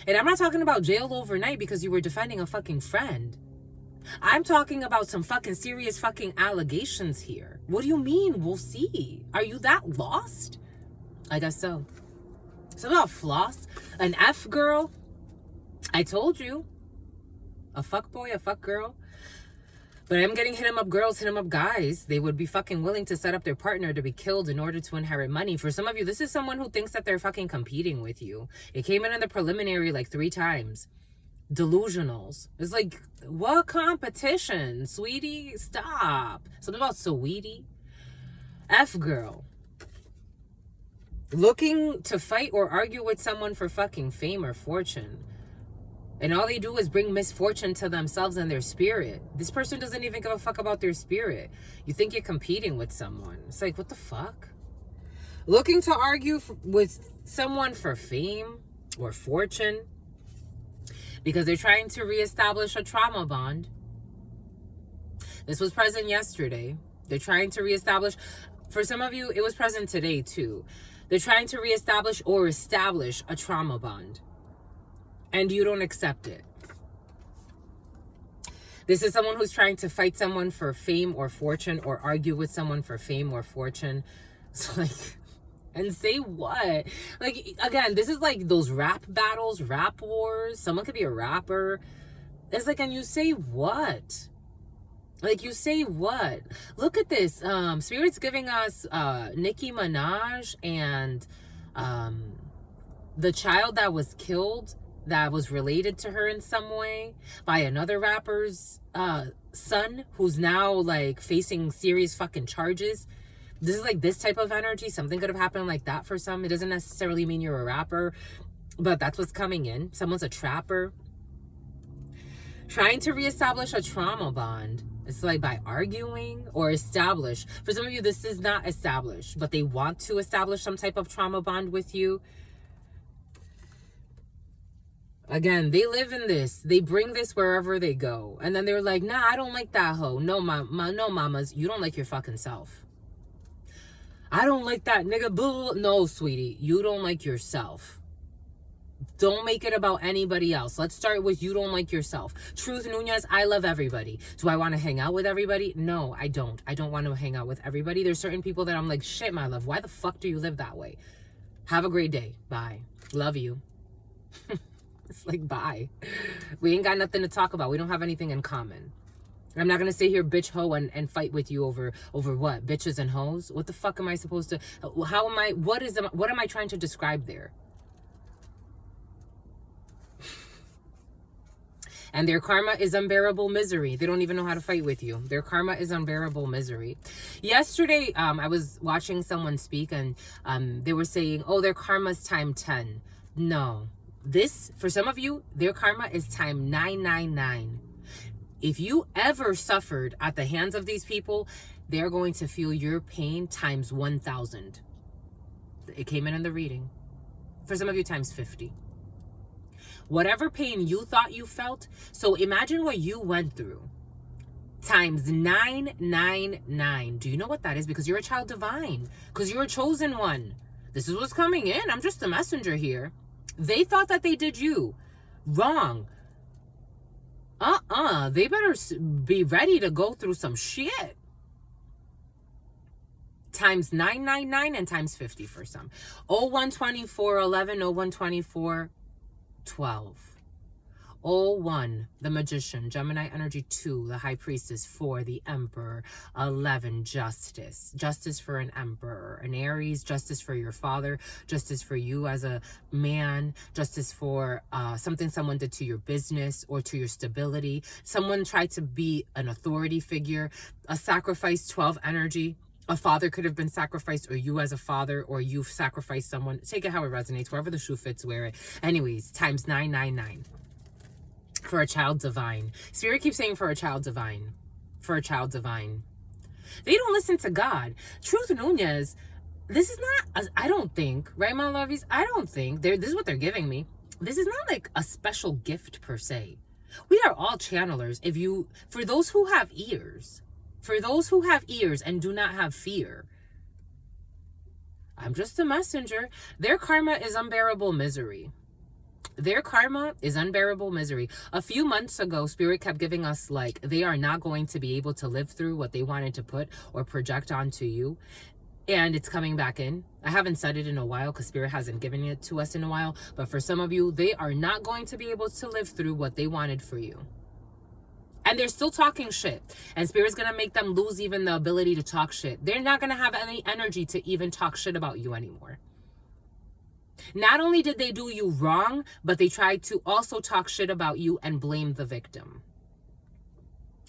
And I'm not talking about jail overnight because you were defending a fucking friend. I'm talking about some fucking serious fucking allegations here. What do you mean we'll see? Are you that lost? I guess so. Something about floss. An F girl. I told you. A fuck boy, a fuck girl. But I'm getting hit 'em up girls, hit 'em up guys. They would be fucking willing to set up their partner to be killed in order to inherit money. For some of you, this is someone who thinks that they're fucking competing with you. It came in the preliminary like 3 times. Delusionals. It's like, what competition? Sweetie, stop. Something about sweetie. F girl. Looking to fight or argue with someone for fucking fame or fortune. And all they do is bring misfortune to themselves and their spirit. This person doesn't even give a fuck about their spirit. You think you're competing with someone. It's like, what the fuck? Looking to argue with someone for fame or fortune because they're trying to reestablish a trauma bond. This was present yesterday. They're trying to reestablish. For some of you, it was present today too. They're trying to reestablish or establish a trauma bond. And you don't accept it. This is someone who's trying to fight someone for fame or fortune, or argue with someone for fame or fortune. It's like, and say what? Like, again, this is like those rap battles, rap wars. Someone could be a rapper. It's like, and you say what? Like, you say what? Look at this. Spirit's giving us Nicki Minaj and the child that was killed, that was related to her in some way by another rapper's son, who's now like facing serious fucking charges. This is like this type of energy. Something could have happened like that for some. It doesn't necessarily mean you're a rapper, but that's what's coming in. Someone's a trapper. Trying to reestablish a trauma bond. It's like by arguing or establish. For some of you, this is not established, but they want to establish some type of trauma bond with you. Again, they live in this. They bring this wherever they go. And then they're like, nah, I don't like that hoe. No, no, mamas, you don't like your fucking self. I don't like that nigga. Boo. No, sweetie, you don't like yourself. Don't make it about anybody else. Let's start with you don't like yourself. Truth Nunez, I love everybody. Do I want to hang out with everybody? No, I don't. I don't want to hang out with everybody. There's certain people that I'm like, shit, my love, why the fuck do you live that way? Have a great day. Bye. Love you. It's like, bye. We ain't got nothing to talk about. We don't have anything in common. I'm not going to sit here bitch hoe and fight with you over what? Bitches and hoes? What the fuck am I supposed to... How am I... What am I trying to describe there? And their karma is unbearable misery. They don't even know how to fight with you. Their karma is unbearable misery. Yesterday, I was watching someone speak, and they were saying, oh, their karma's time 10. No. This, for some of you, their karma is time 999. If you ever suffered at the hands of these people, they're going to feel your pain times 1,000. It came in the reading. For some of you, times 50. Whatever pain you thought you felt, so imagine what you went through. Times 999. Do you know what that is? Because you're a child divine. Because you're a chosen one. This is what's coming in. I'm just the messenger here. They thought that they did you. Wrong. They better be ready to go through some shit. Times 999 and times 50 for some. 012411, 0124 12. 1, the Magician. Gemini energy 2, the High Priestess. 4, the Emperor. 11, Justice. Justice for an Emperor. An Aries, justice for your father. Justice for you as a man. Justice for something someone did to your business or to your stability. Someone tried to be an authority figure. A sacrifice, 12 energy. A father could have been sacrificed, or you as a father, or you've sacrificed someone. Take it how it resonates. Wherever the shoe fits, wear it. Anyways, times 999. For a child divine. Spirit keeps saying for a child divine. For a child divine. They don't listen to God. Truth Nunez, this is not, I don't think, right, my lovies? I don't think, this is what they're giving me. This is not like a special gift per se. We are all channelers. For those who have ears, and do not have fear, I'm just a messenger. Their karma is unbearable misery. Their karma is unbearable misery. A few months ago, Spirit kept giving us like they are not going to be able to live through what they wanted to put or project onto you. And it's coming back in. I haven't said it in a while because Spirit hasn't given it to us in a while. But for some of you, they are not going to be able to live through what they wanted for you. And they're still talking shit. And Spirit's going to make them lose even the ability to talk shit. They're not going to have any energy to even talk shit about you anymore. Not only did they do you wrong, but they tried to also talk shit about you and blame the victim.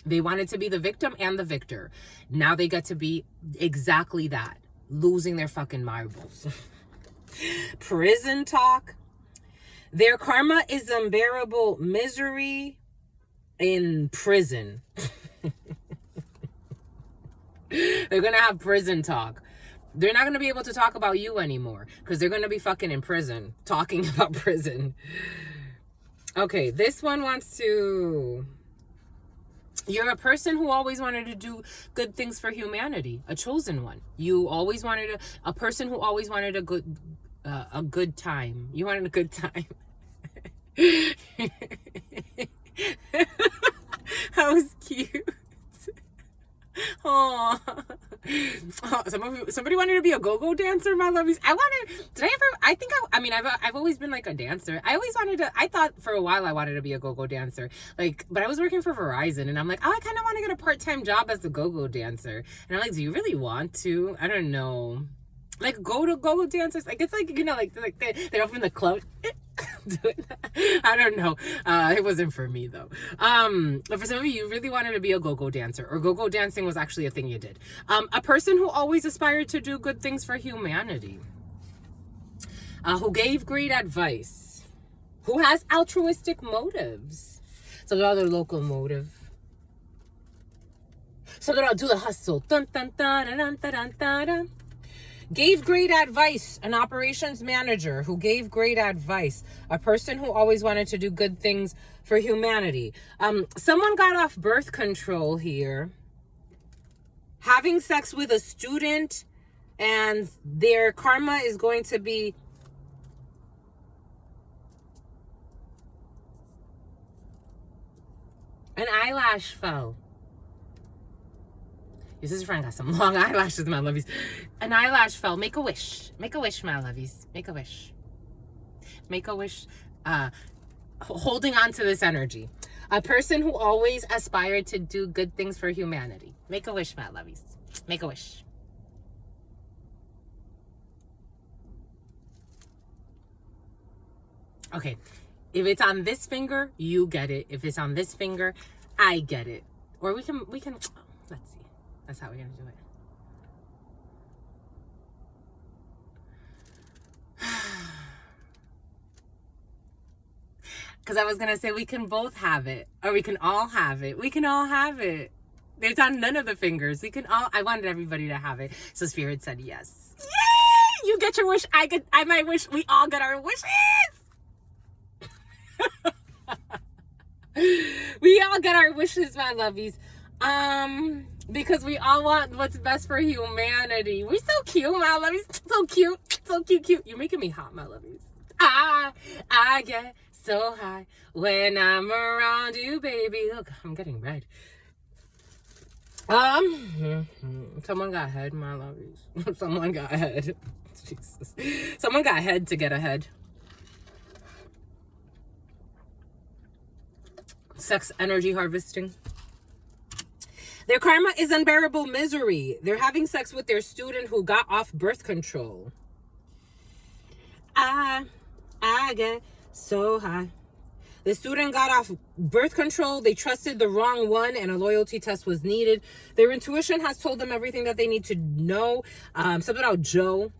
They wanted to be the victim and the victor. Now they get to be exactly that. Losing their fucking marbles. Prison talk. Their karma is unbearable misery in prison. They're gonna have prison talk. They're not gonna be able to talk about you anymore because they're gonna be fucking in prison talking about prison. Okay, this one wants to... You're a person who always wanted to do good things for humanity, a chosen one. You always wanted a person who always wanted a good time. You wanted a good time. That was cute. Oh, somebody wanted to be a go-go dancer, my lovies. I've always been like a dancer. I thought for a while I wanted to be a go-go dancer. But I was working for Verizon and I'm like, oh, I kind of want to get a part-time job as a go-go dancer. And I'm like, do you really want to? I don't know. Like go-go dancers. Like, it's like, they open the club. I don't know. It wasn't for me though. But for some of you really wanted to be a go-go dancer, or go-go dancing was actually a thing you did. A person who always aspired to do good things for humanity, who gave great advice, who has altruistic motives. So they're other local motive. So they'll do the hustle. Dun, dun, dun, dun, dun, dun, dun, dun. Gave great advice, an operations manager who gave great advice, a person who always wanted to do good things for humanity. Someone got off birth control here, having sex with a student, and their karma is going to be an eyelash fell. Your sister friend got some long eyelashes, my lovies. An eyelash fell. Make a wish. Make a wish, my lovies. Make a wish. Make a wish. Holding on to this energy. A person who always aspired to do good things for humanity. Make a wish, my lovies. Make a wish. Okay. If it's on this finger, you get it. If it's on this finger, I get it. Or we can, let's see. That's how we're going to do it. Because I was going to say we can both have it. Or we can all have it. We can all have it. It's on none of the fingers. We can all... I wanted everybody to have it. So Spirit said yes. Yay! You get your wish. I might wish. We all get our wishes. We all get our wishes, my lovies. Because we all want what's best for humanity. We're so cute, my lovies. So cute. So cute. You're making me hot, my lovies. I get so high when I'm around you, baby. Look, I'm getting red. Someone got head, my lovies. Someone got head. Jesus. Someone got head to get ahead. Sex energy harvesting. Their karma is unbearable misery. They're having sex with their student who got off birth control. I get so high. The student got off birth control. They trusted the wrong one and a loyalty test was needed. Their intuition has told them everything that they need to know. Something about Joe.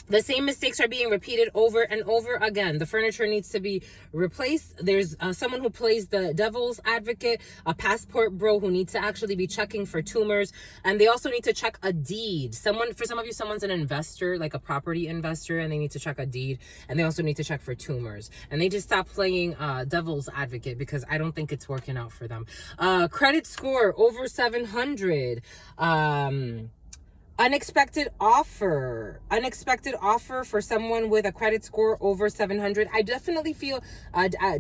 The same mistakes are being repeated over and over again. The furniture needs to be replaced. There's someone who plays the devil's advocate, a passport bro who needs to actually be checking for tumors. And they also need to check a deed. For some of you, someone's an investor, like a property investor, and they need to check a deed. And they also need to check for tumors. And they just stop playing devil's advocate because I don't think it's working out for them. Credit score over 700. Unexpected offer for someone with a credit score over 700. I definitely feel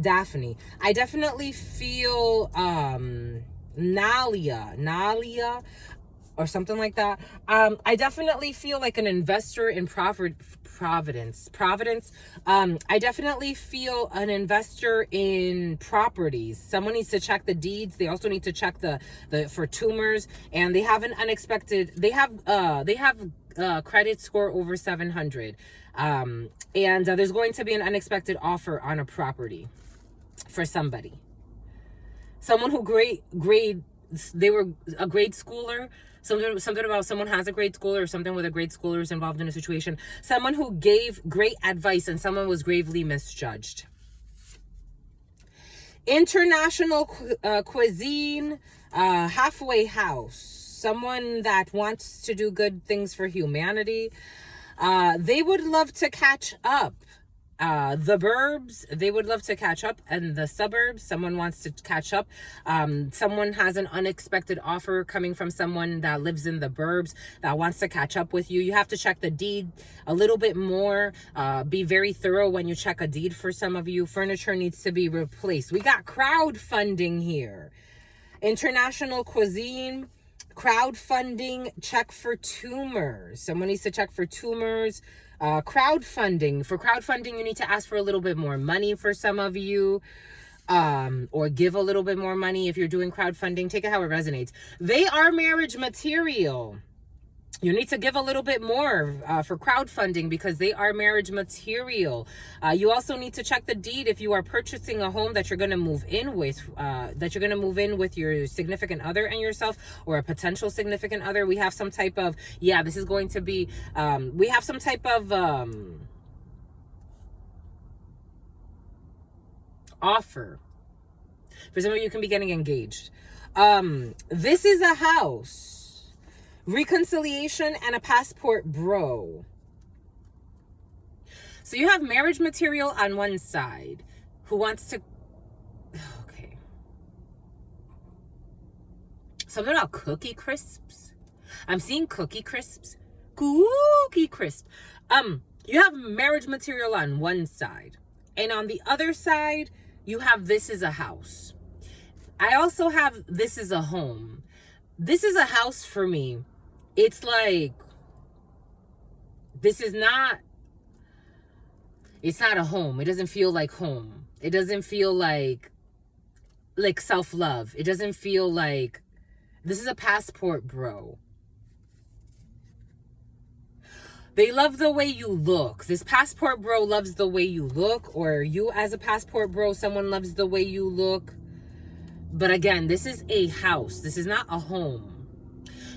Daphne. I definitely feel Nalia or something like that. I definitely feel like an investor in Providence. I definitely feel an investor in properties. Someone needs to check the deeds. They also need to check the for tumors, and they have an unexpected. They have credit score over 700, and there's going to be an unexpected offer on a property for somebody. Someone who they were a grade schooler. Something about someone has a grade schooler or something with a grade schooler is involved in a situation. Someone who gave great advice and someone was gravely misjudged. International cuisine, halfway house. Someone that wants to do good things for humanity. They would love to catch up. The burbs, they would love to catch up, and the suburbs, someone wants to catch up. Someone has an unexpected offer coming from someone that lives in the burbs that wants to catch up with you. You have to check the deed a little bit more. Be very thorough when you check a deed for some of you. Furniture needs to be replaced. We got crowdfunding here. International cuisine, crowdfunding, check for tumors. Someone needs to check for tumors. Crowdfunding. For crowdfunding, you need to ask for a little bit more money for some of you, or give a little bit more money if you're doing crowdfunding. Take it how it resonates. They are marriage material. You need to give a little bit more for crowdfunding because they are marriage material. You also need to check the deed if you are purchasing a home that you're going to move in with, your significant other and yourself, or a potential significant other. We have some type of, this is going to be, we have some type of offer. For some of you, can be getting engaged. This is a house. Reconciliation and a passport bro. So you have marriage material on one side who wants to, okay. Something about cookie crisps. I'm seeing cookie crisps. Cookie crisp. You have marriage material on one side, and on the other side, you have this is a house. I also have this is a home. This is a house for me. It's like, it's not a home. It doesn't feel like home. It doesn't feel like self-love. It doesn't feel like, this is a passport bro. They love the way you look. This passport bro loves the way you look, or you as a passport bro, someone loves the way you look. But again, this is a house. This is not a home.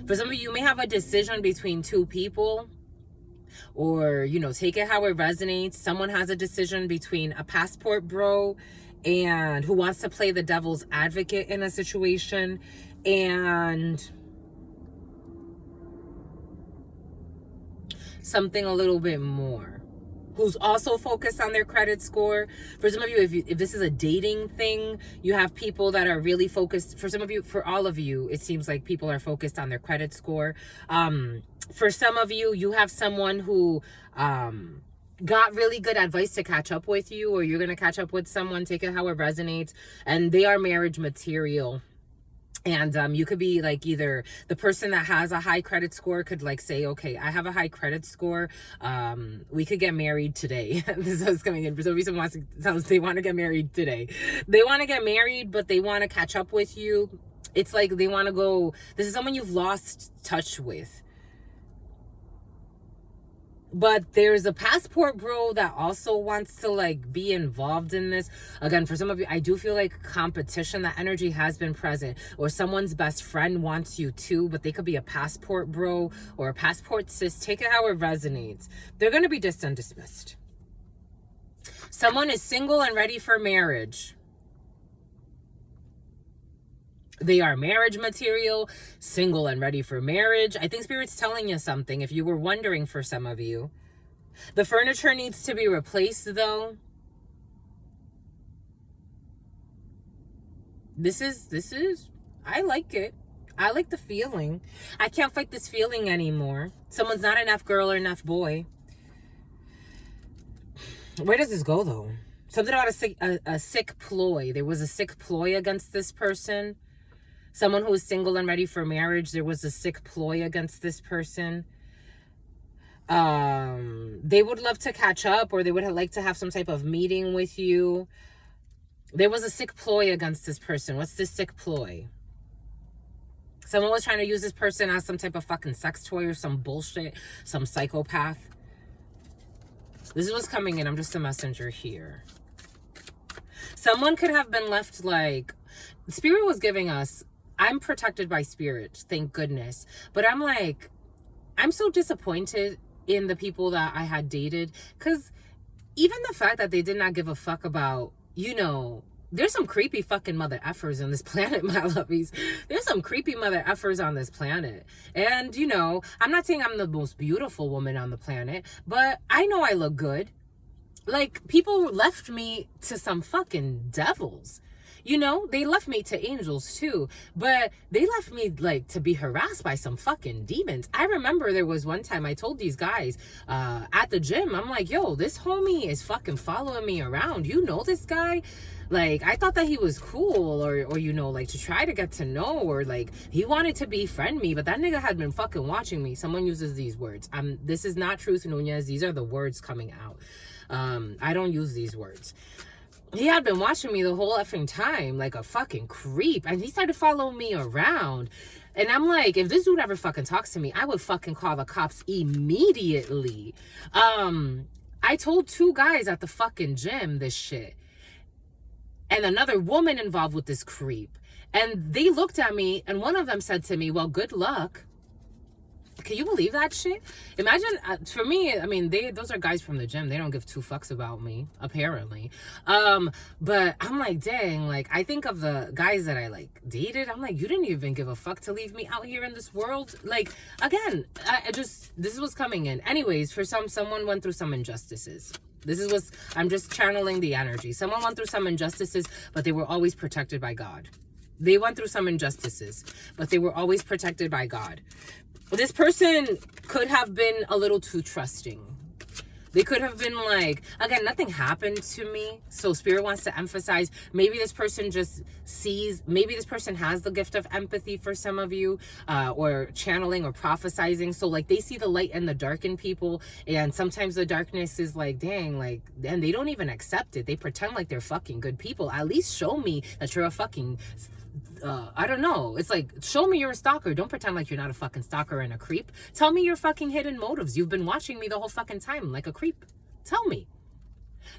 For some of you may have a decision between two people, or, take it how it resonates. Someone has a decision between a passport bro and who wants to play the devil's advocate in a situation, and something a little bit more, who's also focused on their credit score. For some of you, if this is a dating thing, you have people that are really focused. For some of you, for all of you, it seems like people are focused on their credit score. For some of you, you have someone who got really good advice to catch up with you, or you're going to catch up with someone. Take it how it resonates. And they are marriage material. And you could be like, either the person that has a high credit score could like say, okay, I have a high credit score. We could get married today. This is coming in. For some reason, they want to get married today. They want to get married, but they want to catch up with you. It's like they want to go. This is someone you've lost touch with. But there's a passport bro that also wants to like be involved in this. Again, for some of you, I do feel like competition, that energy has been present, or someone's best friend wants you too, but they could be a passport bro or a passport sis. Take it how it resonates. They're going to be dissed and dismissed. Someone is single and ready for marriage. They are marriage material, single and ready for marriage. I think Spirit's telling you something if you were wondering, for some of you. The furniture needs to be replaced though. This is, I like it. I like the feeling. I can't fight this feeling anymore. Someone's not an F girl or an F boy. Where does this go though? Something about a sick ploy. There was a sick ploy against this person. Someone who is single and ready for marriage, there was a sick ploy against this person. They would love to catch up, or they would like to have some type of meeting with you. There was a sick ploy against this person. What's this sick ploy? Someone was trying to use this person as some type of fucking sex toy or some bullshit, some psychopath. This is what's coming in. I'm just a messenger here. Someone could have been left like, Spirit was giving us, I'm protected by Spirit, thank goodness. But I'm like, I'm so disappointed in the people that I had dated. Because even the fact that they did not give a fuck about, you know, there's some creepy fucking mother effers on this planet, my lovies. There's some creepy mother effers on this planet. And, you know, I'm not saying I'm the most beautiful woman on the planet, but I know I look good. Like, people left me to some fucking devils. You know, they left me to angels too, but they left me like to be harassed by some fucking demons. I remember there was one time I told these guys at the gym, I'm like, yo, this homie is fucking following me around. You know this guy? Like, I thought that he was cool, or you know, like to try to get to know, or like he wanted to befriend me, but that nigga had been fucking watching me. Someone uses these words. This is not Truth Nunez. These are the words coming out. I don't use these words. He had been watching me the whole effing time like a fucking creep, and he started following me around. And I'm like, if this dude ever fucking talks to me, I would fucking call the cops immediately. I told 2 guys at the fucking gym this shit, and another woman involved with this creep, and they looked at me, and one of them said to me, well, good luck. Can you believe that shit? Imagine, for me, I mean, those are guys from the gym. They don't give 2 fucks about me, apparently. But I'm like, dang, like, I think of the guys that I, like, dated. I'm like, you didn't even give a fuck to leave me out here in this world. Like, again, this is what's coming in. Anyways, for someone went through some injustices. I'm just channeling the energy. Someone went through some injustices, but they were always protected by God. They went through some injustices, but they were always protected by God. This person could have been a little too trusting. They could have been like, again, nothing happened to me. So Spirit wants to emphasize, maybe this person just sees, maybe this person has the gift of empathy for some of you, or channeling or prophesizing. So like they see the light and the dark in people. And sometimes the darkness is like, dang, like, and they don't even accept it. They pretend like they're fucking good people. At least show me that you're a fucking... I don't know. It's like, show me you're a stalker. Don't pretend like you're not a fucking stalker and a creep. Tell me your fucking hidden motives. You've been watching me the whole fucking time like a creep. Tell me.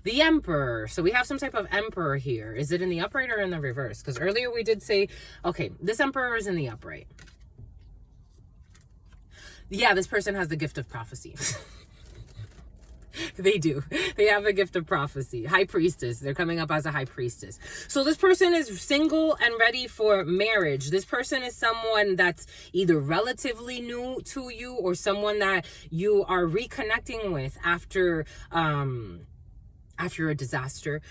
The Emperor. So we have some type of Emperor here. Is it in the upright or in the reverse? Because earlier we did say, okay, this Emperor is in the upright. Yeah, this person has the gift of prophecy. They do. They have a gift of prophecy. High priestess. They're coming up as a high priestess. So this person is single and ready for marriage. This person is someone that's either relatively new to you, or someone that you are reconnecting with after a disaster.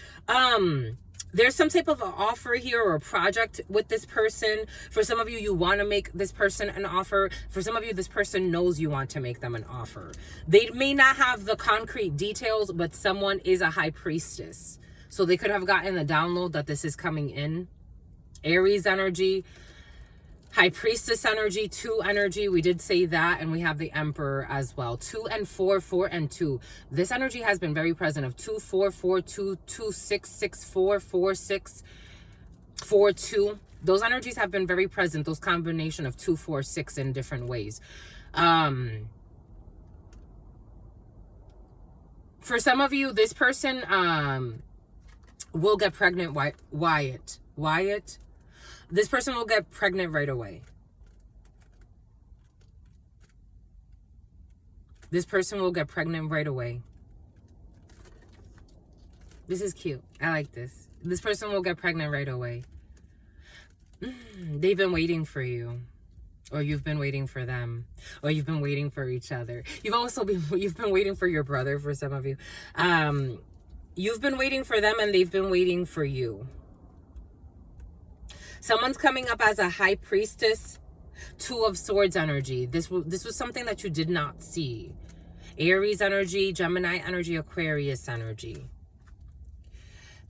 There's some type of an offer here or a project with this person. For some of you, you want to make this person an offer. For some of you, this person knows you want to make them an offer. They may not have the concrete details, but someone is a high priestess. So they could have gotten the download that this is coming in. Aries energy. High Priestess energy, 2 energy. We did say that. And we have the Emperor as well. 2 and 4, 4 and 2. This energy has been very present of 2, 4, 4, 2, 2, 6, 6, 4, 4, 6, 4, 2. Those energies have been very present. Those combination of 2, 4, 6 in different ways. For some of you, this person will get pregnant. Wyatt. This person will get pregnant right away. This person will get pregnant right away. This is cute. I like this. This person will get pregnant right away. They've been waiting for you. Or you've been waiting for them. Or you've been waiting for each other. You've been waiting for your brother, for some of you. You've been waiting for them and they've been waiting for you. Someone's coming up as a High Priestess, 2 of Swords energy. This was something that you did not see. Aries energy, Gemini energy, Aquarius energy.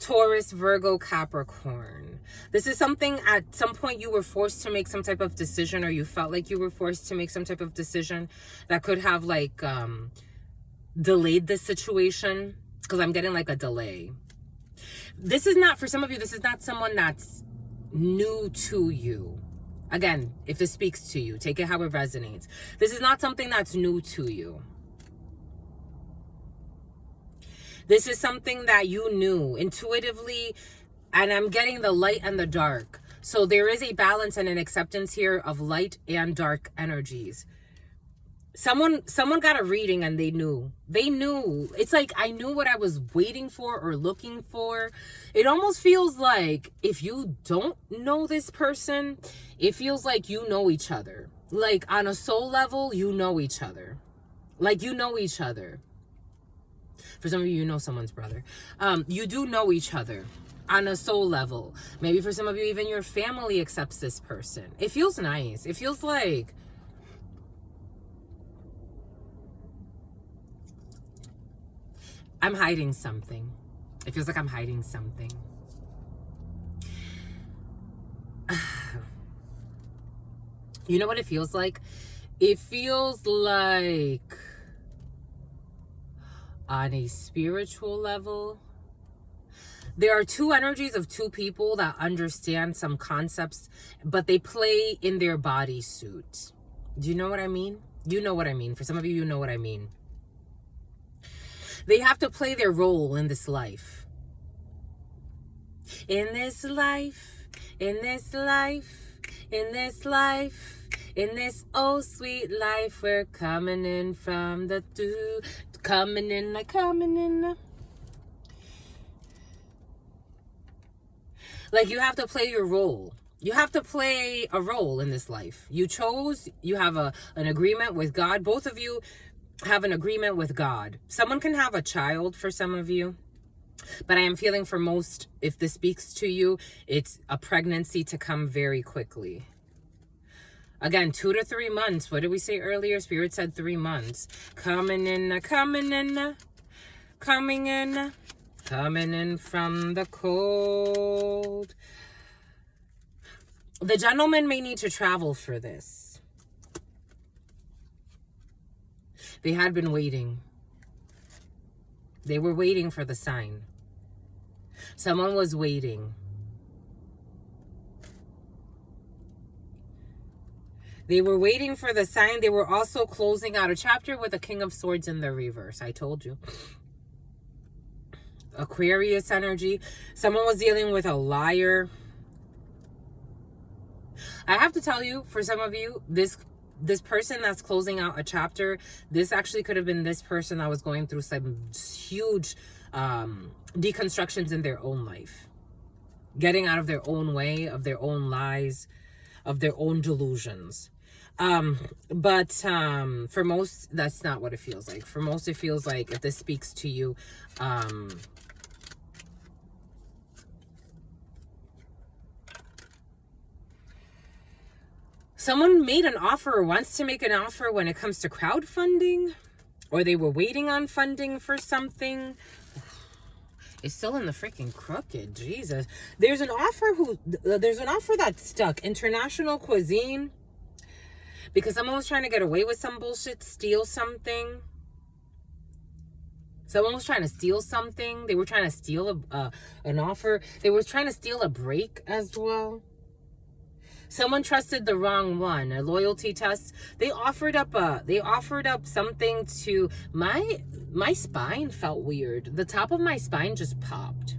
Taurus, Virgo, Capricorn. This is something at some point you were forced to make some type of decision, or you felt like you were forced to make some type of decision that could have like delayed this situation, because I'm getting like a delay. This is not, for some of you, this is not someone that's new to you. Again, if this speaks to you, take it how it resonates. This is not something that's new to you. This is something that you knew intuitively, and I'm getting the light and the dark. So there is a balance and an acceptance here of light and dark energies. Someone got a reading and they knew. It's like, I knew what I was waiting for or looking for. It almost feels like if you don't know this person, it feels like you know each other. Like on a soul level, you know each other. Like you know each other. For some of you, you know someone's brother. You do know each other on a soul level. Maybe for some of you, even your family accepts this person. It feels nice. It feels like I'm hiding something. It feels like I'm hiding something. You know what it feels like? It feels like on a spiritual level, there are 2 energies of 2 people that understand some concepts, but they play in their bodysuit. Do you know what I mean? You know what I mean. For some of you, you know what I mean. They have to play their role in this life. In this life, in this life, in this life, in this oh sweet life, we're coming in from the dew. Coming in. Like you have to play your role. You have to play a role in this life. You chose, you have an agreement with God. Both of you have an agreement with God. Someone can have a child for some of you. But I am feeling for most, if this speaks to you, it's a pregnancy to come very quickly. Again, 2 to 3 months. What did we say earlier? Spirit said 3 months. Coming in from the cold. The gentleman may need to travel for this. They had been waiting. They were waiting for the sign. Someone was waiting. They were waiting for the sign. They were also closing out a chapter with the King of Swords in the reverse. I told you. Aquarius energy. Someone was dealing with a liar. I have to tell you, for some of you, this person that's closing out a chapter, this actually could have been this person that was going through some huge deconstructions in their own life. Getting out of their own way, of their own lies, of their own delusions. But for most, that's not what it feels like. For most, it feels like, if this speaks to you, someone made an offer or wants to make an offer when it comes to crowdfunding, or they were waiting on funding for something. It's still in the freaking crooked. Jesus. There's an offer that's stuck. International cuisine. Because someone was trying to get away with some bullshit, steal something. Someone was trying to steal something. They were trying to steal an offer. They were trying to steal a break as well. Someone trusted the wrong one. A loyalty test. They offered up something to my spine felt weird. The top of my spine just popped.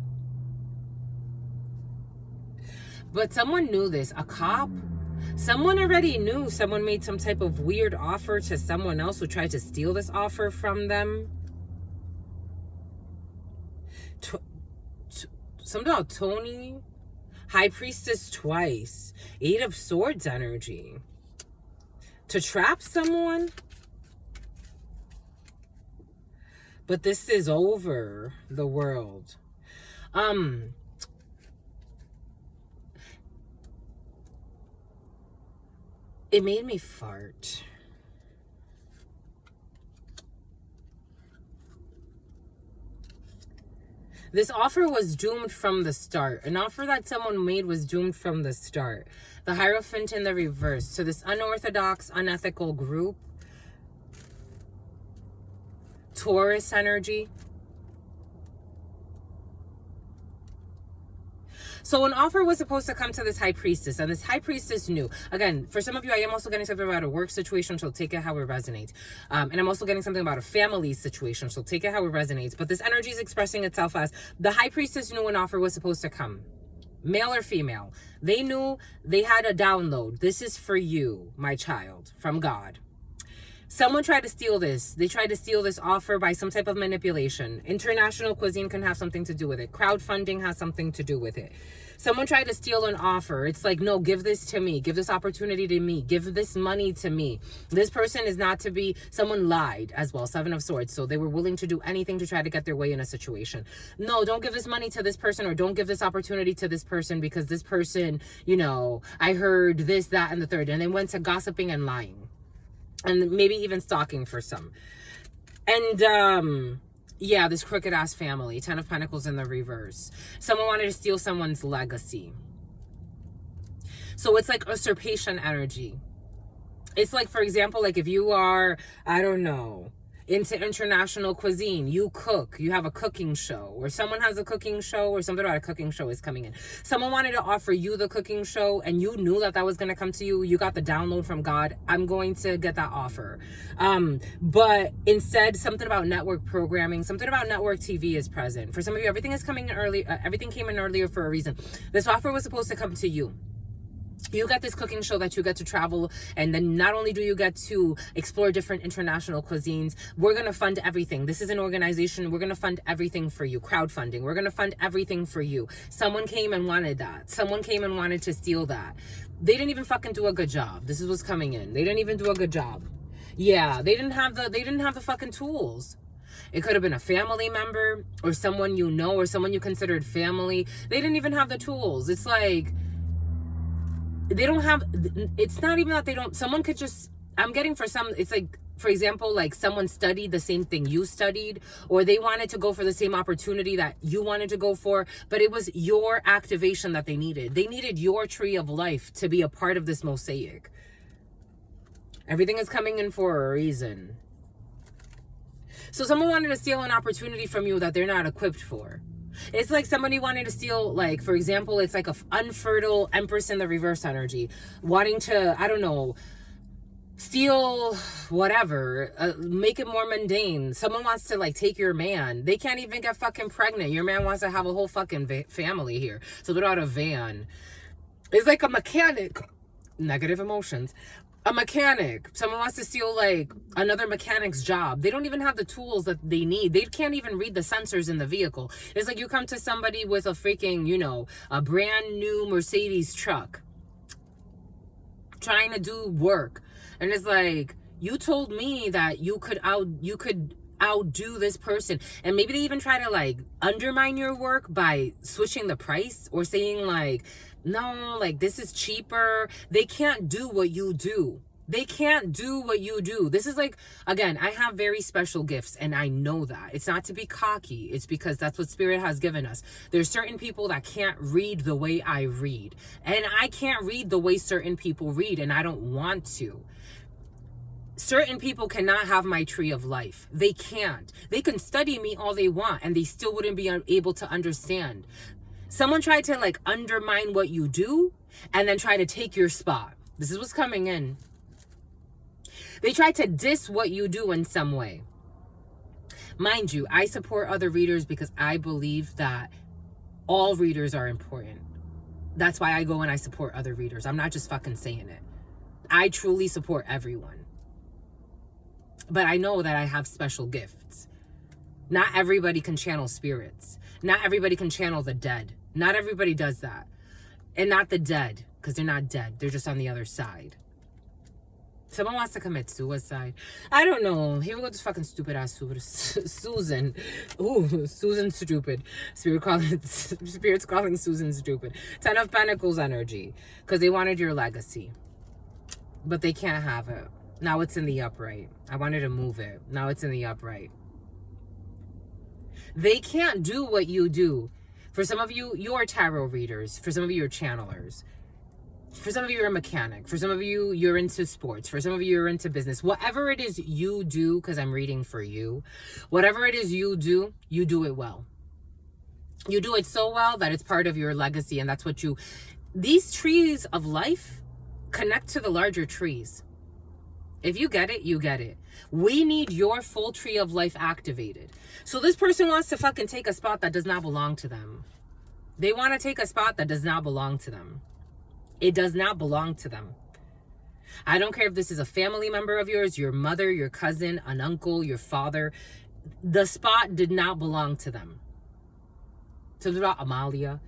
But someone knew this. A cop. Someone already knew someone made some type of weird offer to someone else who tried to steal this offer from them. Something about Tony. High Priestess twice. Eight of Swords energy. To trap someone. But this is over the world. It made me fart. This offer was doomed from the start. An offer that someone made was doomed from the start. The Hierophant in the reverse. So this unorthodox, unethical group. Taurus energy. So an offer was supposed to come to this High Priestess, and this High Priestess knew. Again, for some of you, I am also getting something about a work situation, so take it how it resonates. And I'm also getting something about a family situation, so take it how it resonates. But this energy is expressing itself as the High Priestess knew an offer was supposed to come. Male or female. They knew they had a download. This is for you, my child, from God. Someone tried to steal this. They tried to steal this offer by some type of manipulation. International cuisine can have something to do with it. Crowdfunding has something to do with it. Someone tried to steal an offer. It's like, no, give this to me. Give this opportunity to me. Give this money to me. This person is not to be... Someone lied as well. Seven of Swords. So they were willing to do anything to try to get their way in a situation. No, don't give this money to this person, or don't give this opportunity to this person because this person, you know, I heard this, that, and the third. And they went to gossiping and lying. And maybe even stalking for some. And, yeah, this crooked ass family. 10 of Pentacles in the reverse. Someone wanted to steal someone's legacy. So it's like usurpation energy. It's like, for example, like if you are, I don't know, into international cuisine, you cook, you have a cooking show, or someone has a cooking show, or something about a cooking show is coming in. Someone wanted to offer you the cooking show, and you knew that that was going to come to you. You got the download from God. I'm going to get that offer. But instead, something about network programming, something about network TV is present. For some of you, everything is coming in early. Everything came in earlier for a reason. This offer was supposed to come to you. You got this cooking show that you get to travel, and then not only do you get to explore different international cuisines, we're going to fund everything. This is an organization. We're going to fund everything for you. Crowdfunding. We're going to fund everything for you. Someone came and wanted that. Someone came and wanted to steal that. They didn't even fucking do a good job. This is what's coming in. They didn't even do a good job. Yeah, they didn't have the fucking tools. It could have been a family member or someone you know or someone you considered family. They didn't even have the tools. It's like, they don't have, it's not even that they don't, someone could just, I'm getting for some, it's like, for example, like someone studied the same thing you studied, or they wanted to go for the same opportunity that you wanted to go for, but it was your activation that they needed. They needed your tree of life to be a part of this mosaic. Everything is coming in for a reason. So someone wanted to steal an opportunity from you that they're not equipped for. It's like somebody wanting to steal, like, for example, it's like a unfertile Empress in the reverse energy. Wanting to, I don't know, steal whatever, make it more mundane. Someone wants to, like, take your man. They can't even get fucking pregnant. Your man wants to have a whole fucking family here. So they're out a van. It's like a mechanic. Negative emotions. A mechanic. Someone wants to steal like another mechanic's job. They don't even have the tools that they need. They can't even read the sensors in the vehicle. It's like you come to somebody with a freaking, you know, a brand new Mercedes truck trying to do work. And it's like, you told me that you could outdo this person. And maybe they even try to like undermine your work by switching the price or saying like, no, like this is cheaper. They can't do what you do. They can't do what you do. This is like, again, I have very special gifts and I know that. It's not to be cocky. It's because that's what Spirit has given us. There's certain people that can't read the way I read. And I can't read the way certain people read, and I don't want to. Certain people cannot have my tree of life. They can't. They can study me all they want and they still wouldn't be able to understand. Someone tried to like undermine what you do and then try to take your spot. This is what's coming in. They try to diss what you do in some way. Mind you, I support other readers because I believe that all readers are important. That's why I go and I support other readers. I'm not just fucking saying it. I truly support everyone. But I know that I have special gifts. Not everybody can channel spirits. Not everybody can channel the dead. Not everybody does that. And not the dead, because they're not dead. They're just on the other side. Someone wants to commit suicide. I don't know. Here we go, this fucking stupid ass Susan. Ooh, Susan's stupid. Spirit's calling Susan stupid. 10 of Pentacles energy. Because they wanted your legacy. But they can't have it. Now it's in the upright. I wanted to move it. Now it's in the upright. They can't do what you do. For some of you, you're tarot readers. For some of you, you're channelers. For some of you, you're a mechanic. For some of you, you're into sports. For some of you, you're into business. Whatever it is you do, because I'm reading for you, whatever it is you do it well. You do it so well that it's part of your legacy, and that's what you... These trees of life connect to the larger trees. If you get it, you get it. We need your full tree of life activated. So this person wants to fucking take a spot that does not belong to them. They want to take a spot that does not belong to them. It does not belong to them. I don't care if this is a family member of yours, your mother, your cousin, an uncle, your father. The spot did not belong to them. So about Amalia.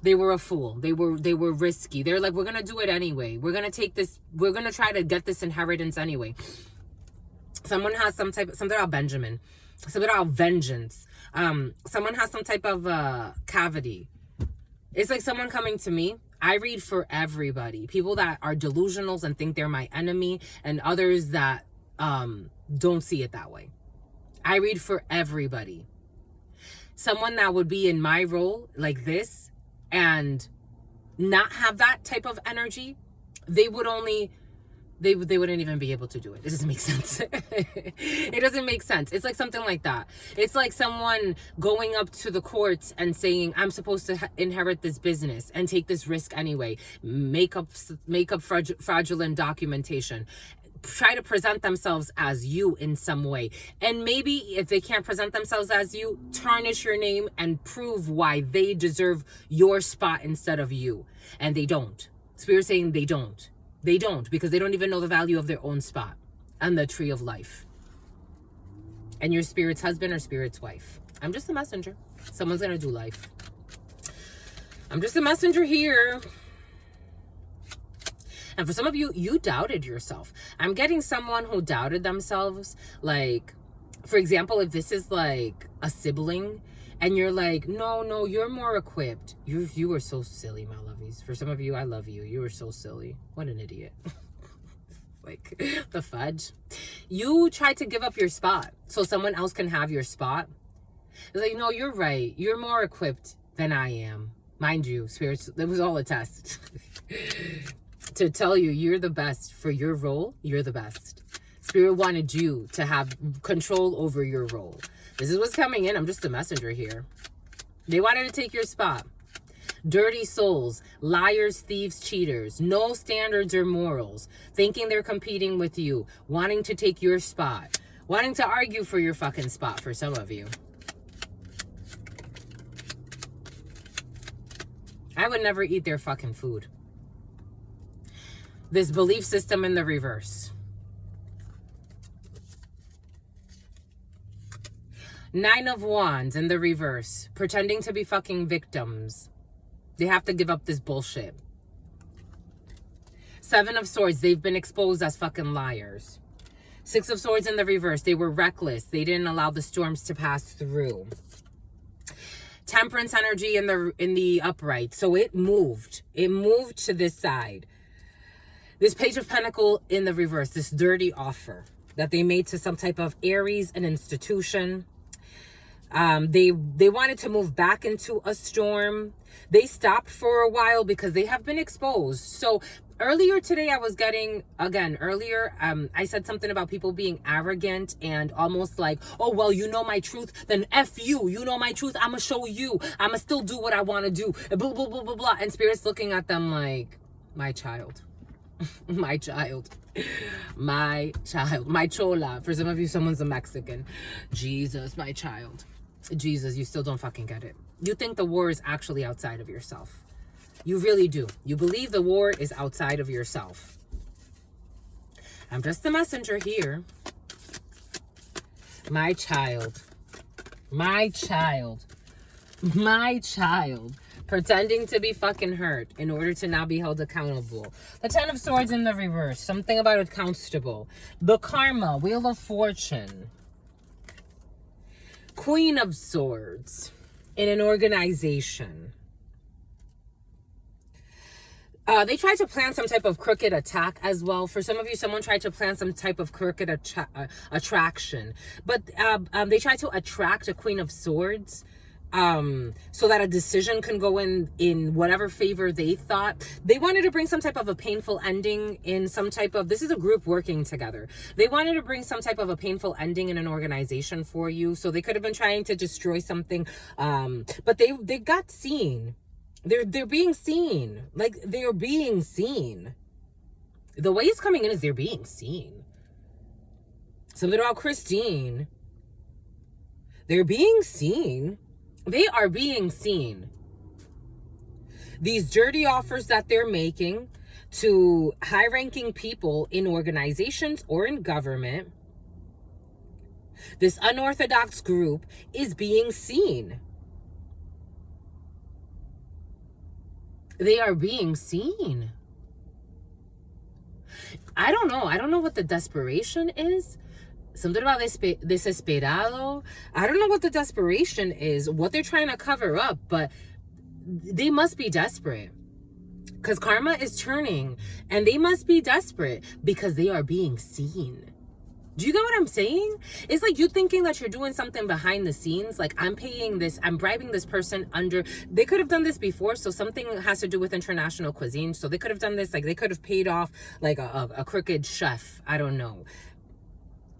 They were a fool. They were risky. They're like, we're going to do it anyway. We're going to take this. We're going to try to get this inheritance anyway. Someone has something about Benjamin. Something about vengeance. Someone has some type of cavity. It's like someone coming to me. I read for everybody. People that are delusionals and think they're my enemy, and others that don't see it that way. I read for everybody. Someone that would be in my role like this and not have that type of energy, they wouldn't even be able to do it. It doesn't make sense. It doesn't make sense. It's like something like that. It's like someone going up to the courts and saying, I'm supposed to inherit this business and take this risk anyway. Make up fraudulent documentation. Try to present themselves as you in some way. And maybe if they can't present themselves as you, tarnish your name and prove why they deserve your spot instead of you. And they don't. Spirit's saying they don't. They don't, because they don't even know the value of their own spot and the tree of life. And your spirit's husband or spirit's wife. I'm just a messenger. Someone's going to do life. I'm just a messenger here. And for some of you, you doubted yourself. I'm getting someone who doubted themselves. Like, for example, if this is like a sibling and you're like, no, you're more equipped. You were so silly, my lovies. For some of you, I love you. You were so silly. What an idiot. Like, the fudge. You tried to give up your spot so someone else can have your spot. It's like, no, you're right. You're more equipped than I am. Mind you, spirits, it was all a test. To tell you, you're the best for your role. You're the best. Spirit wanted you to have control over your role. This is what's coming in. I'm just a messenger here. They wanted to take your spot. Dirty souls, liars, thieves, cheaters, no standards or morals, thinking they're competing with you, wanting to take your spot, wanting to argue for your fucking spot for some of you. I would never eat their fucking food. This belief system in the reverse. 9 of Wands in the reverse. Pretending to be fucking victims. They have to give up this bullshit. 7 of Swords. They've been exposed as fucking liars. 6 of Swords in the reverse. They were reckless. They didn't allow the storms to pass through. Temperance energy in the upright. So it moved. It moved to this side. This Page of Pentacles in the reverse, this dirty offer that they made to some type of Aries, an institution. They wanted to move back into a storm. They stopped for a while because they have been exposed. So earlier today, I was getting, again, earlier, I said something about people being arrogant and almost like, oh, well, you know my truth, then F you. You know my truth, I'm going to show you. I'm going to still do what I want to do. Blah, blah, blah, blah, blah. And Spirit's looking at them like, my child. My child, my child, my chola. For some of you, someone's a Mexican. Jesus, my child. Jesus, you still don't fucking get it. You think the war is actually outside of yourself. You really do. You believe the war is outside of yourself. I'm just the messenger here. My child, my child, my child. Pretending to be fucking hurt in order to now be held accountable. The Ten of Swords in the reverse. Something about a constable. The Karma. Wheel of Fortune. Queen of Swords. In an organization. They tried to plan some type of crooked attack as well. For some of you, someone tried to plan some type of crooked attraction. But they tried to attract a Queen of Swords. So that a decision can go in whatever favor they thought. They wanted to bring some type of a painful ending in some type of, this is a group working together. They wanted to bring some type of a painful ending in an organization for you. So they could have been trying to destroy something. But they got seen. They're being seen. Like, they're being seen. The way it's coming in is they're being seen. Something about Christine. They're being seen. They are being seen. These dirty offers that they're making to high-ranking people in organizations or in government, this unorthodox group is being seen. They are being seen. I don't know. I don't know what the desperation is. Something about desesperado. I don't know what the desperation is, what they're trying to cover up, but they must be desperate. Because karma is turning, and they must be desperate because they are being seen. Do you get what I'm saying? It's like you thinking that you're doing something behind the scenes. Like, I'm paying this, I'm bribing this person under. They could have done this before. So something has to do with international cuisine. So they could have done this. Like, they could have paid off like a crooked chef. I don't know.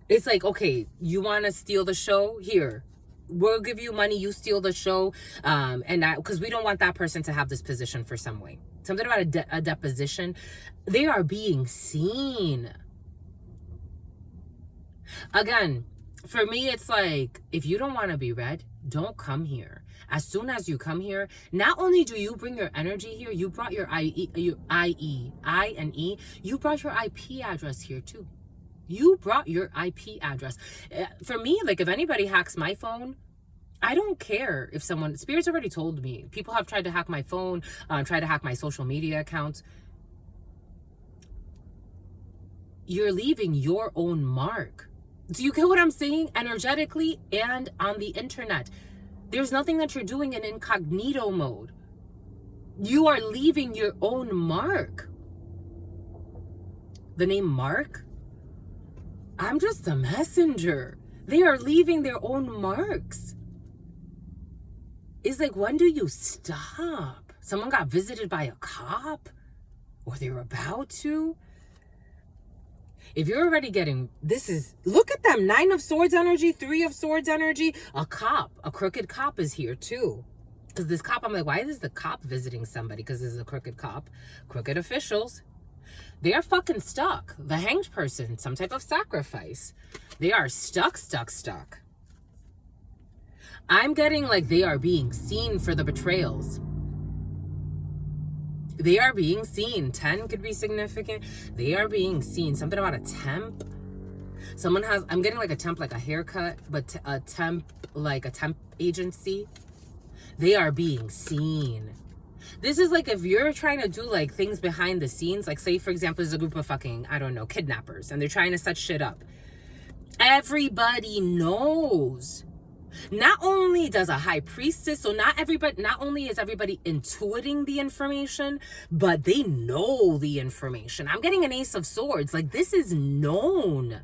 It's like, okay, you want to steal the show? Here, we'll give you money. You steal the show. And that, because we don't want that person to have this position for some way. Something about a deposition. They are being seen. Again, for me, it's like, if you don't want to be read, don't come here. As soon as you come here, not only do you bring your energy here, you brought your I and E, you brought your IP address here too. You brought your IP address. For me, like, if anybody hacks my phone, I don't care if someone, Spirit's already told me, people have tried to hack my phone, tried to hack my social media accounts. You're leaving your own mark. Do you get what I'm saying? Energetically and on the internet. There's nothing that you're doing in incognito mode. You are leaving your own mark. The name Mark? I'm just a messenger. They are leaving their own marks. It's like, when do you stop? Someone got visited by a cop? Or they're about to? If you're already getting, this is, look at them. 9 of Swords energy, 3 of Swords energy. A cop, a crooked cop is here too. Because this cop, I'm like, why is the cop visiting somebody? Because this is a crooked cop. Crooked officials. They are fucking stuck. The Hanged Person, some type of sacrifice. They are stuck. I'm getting like they are being seen for the betrayals. They are being seen. 10 could be significant. They are being seen. Something about a temp. Someone has, I'm getting like a temp, like a haircut, but a temp, like a temp agency. They are being seen. This is like if you're trying to do like things behind the scenes, like say, for example, there's a group of fucking, I don't know, kidnappers, and they're trying to set shit up. Everybody knows. Not only does a high priestess, so not only is everybody intuiting the information, but they know the information. I'm getting an Ace of Swords. Like, this is known.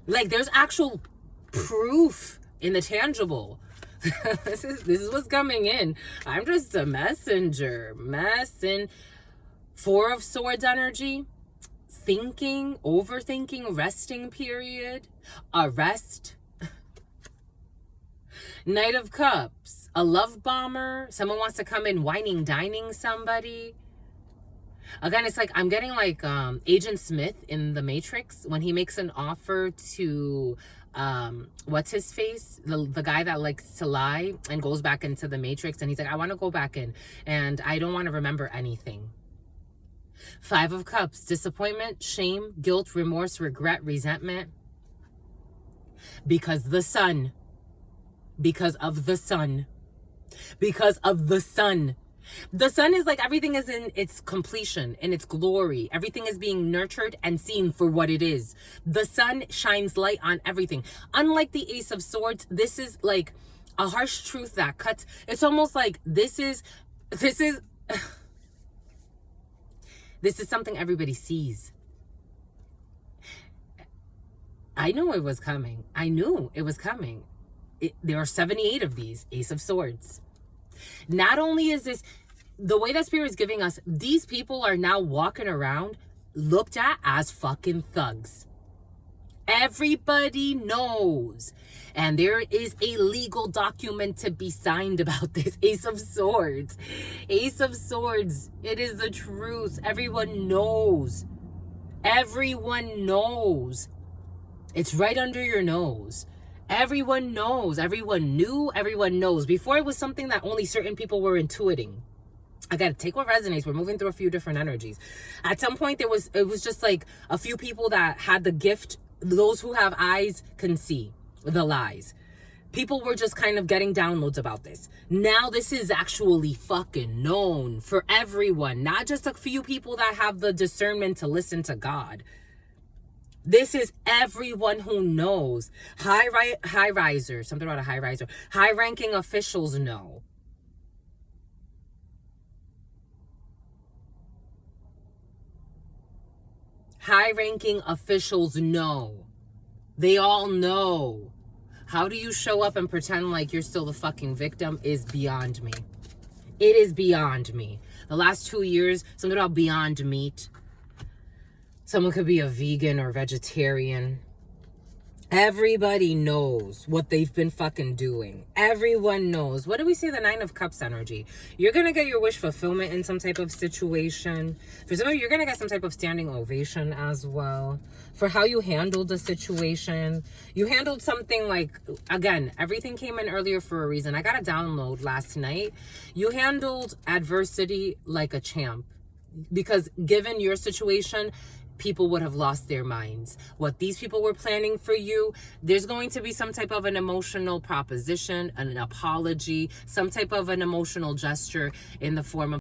Like, there's actual proof in the tangible. This is what's coming in. I'm just a messenger. Four of Swords energy. Thinking, overthinking, resting period. Arrest. Knight of Cups, a love bomber. Someone wants to come in whining, dining somebody. Again, it's like I'm getting like Agent Smith in The Matrix when he makes an offer to what's his face, the guy that likes to lie and goes back into the Matrix, and he's like, I want to go back in and I don't want to remember anything. Five of Cups, disappointment, shame, guilt, remorse, regret, resentment. Because of the sun. Because of the sun. The sun is like everything is in its completion, in its glory. Everything is being nurtured and seen for what it is. The sun shines light on everything. Unlike the Ace of Swords, this is like a harsh truth that cuts. It's almost like this is something everybody sees. I knew it was coming. There are 78 of these Ace of Swords. Not only is this, the way that Spirit is giving us, these people are now walking around looked at as fucking thugs. Everybody knows. And there is a legal document to be signed about this Ace of Swords. Ace of Swords. It is the truth. Everyone knows. Everyone knows. It's right under your nose. Everyone knows. Everyone knew. Everyone knows. Before, it was something that only certain people were intuiting. I gotta take what resonates. We're moving through a few different energies. At some point, it was just like a few people that had the gift. Those who have eyes can see the lies. People were just kind of getting downloads about this. Now this is actually fucking known for everyone. Not just a few people that have the discernment to listen to God. This is everyone who knows. High riser, something about a high riser. High ranking officials know. High ranking officials know. They all know. How do you show up and pretend like you're still the fucking victim is beyond me. It is beyond me. The last 2 years, something about Beyond Meat. Someone could be a vegan or vegetarian. Everybody knows what they've been fucking doing. Everyone knows. What do we say? The Nine of Cups energy. You're going to get your wish fulfillment in some type of situation. For some of you, you're going to get some type of standing ovation as well. For how you handled the situation. You handled something like, again, everything came in earlier for a reason. I got a download last night. You handled adversity like a champ. Because given your situation, people would have lost their minds. What these people were planning for you, there's going to be some type of an emotional proposition, an apology, some type of an emotional gesture in the form of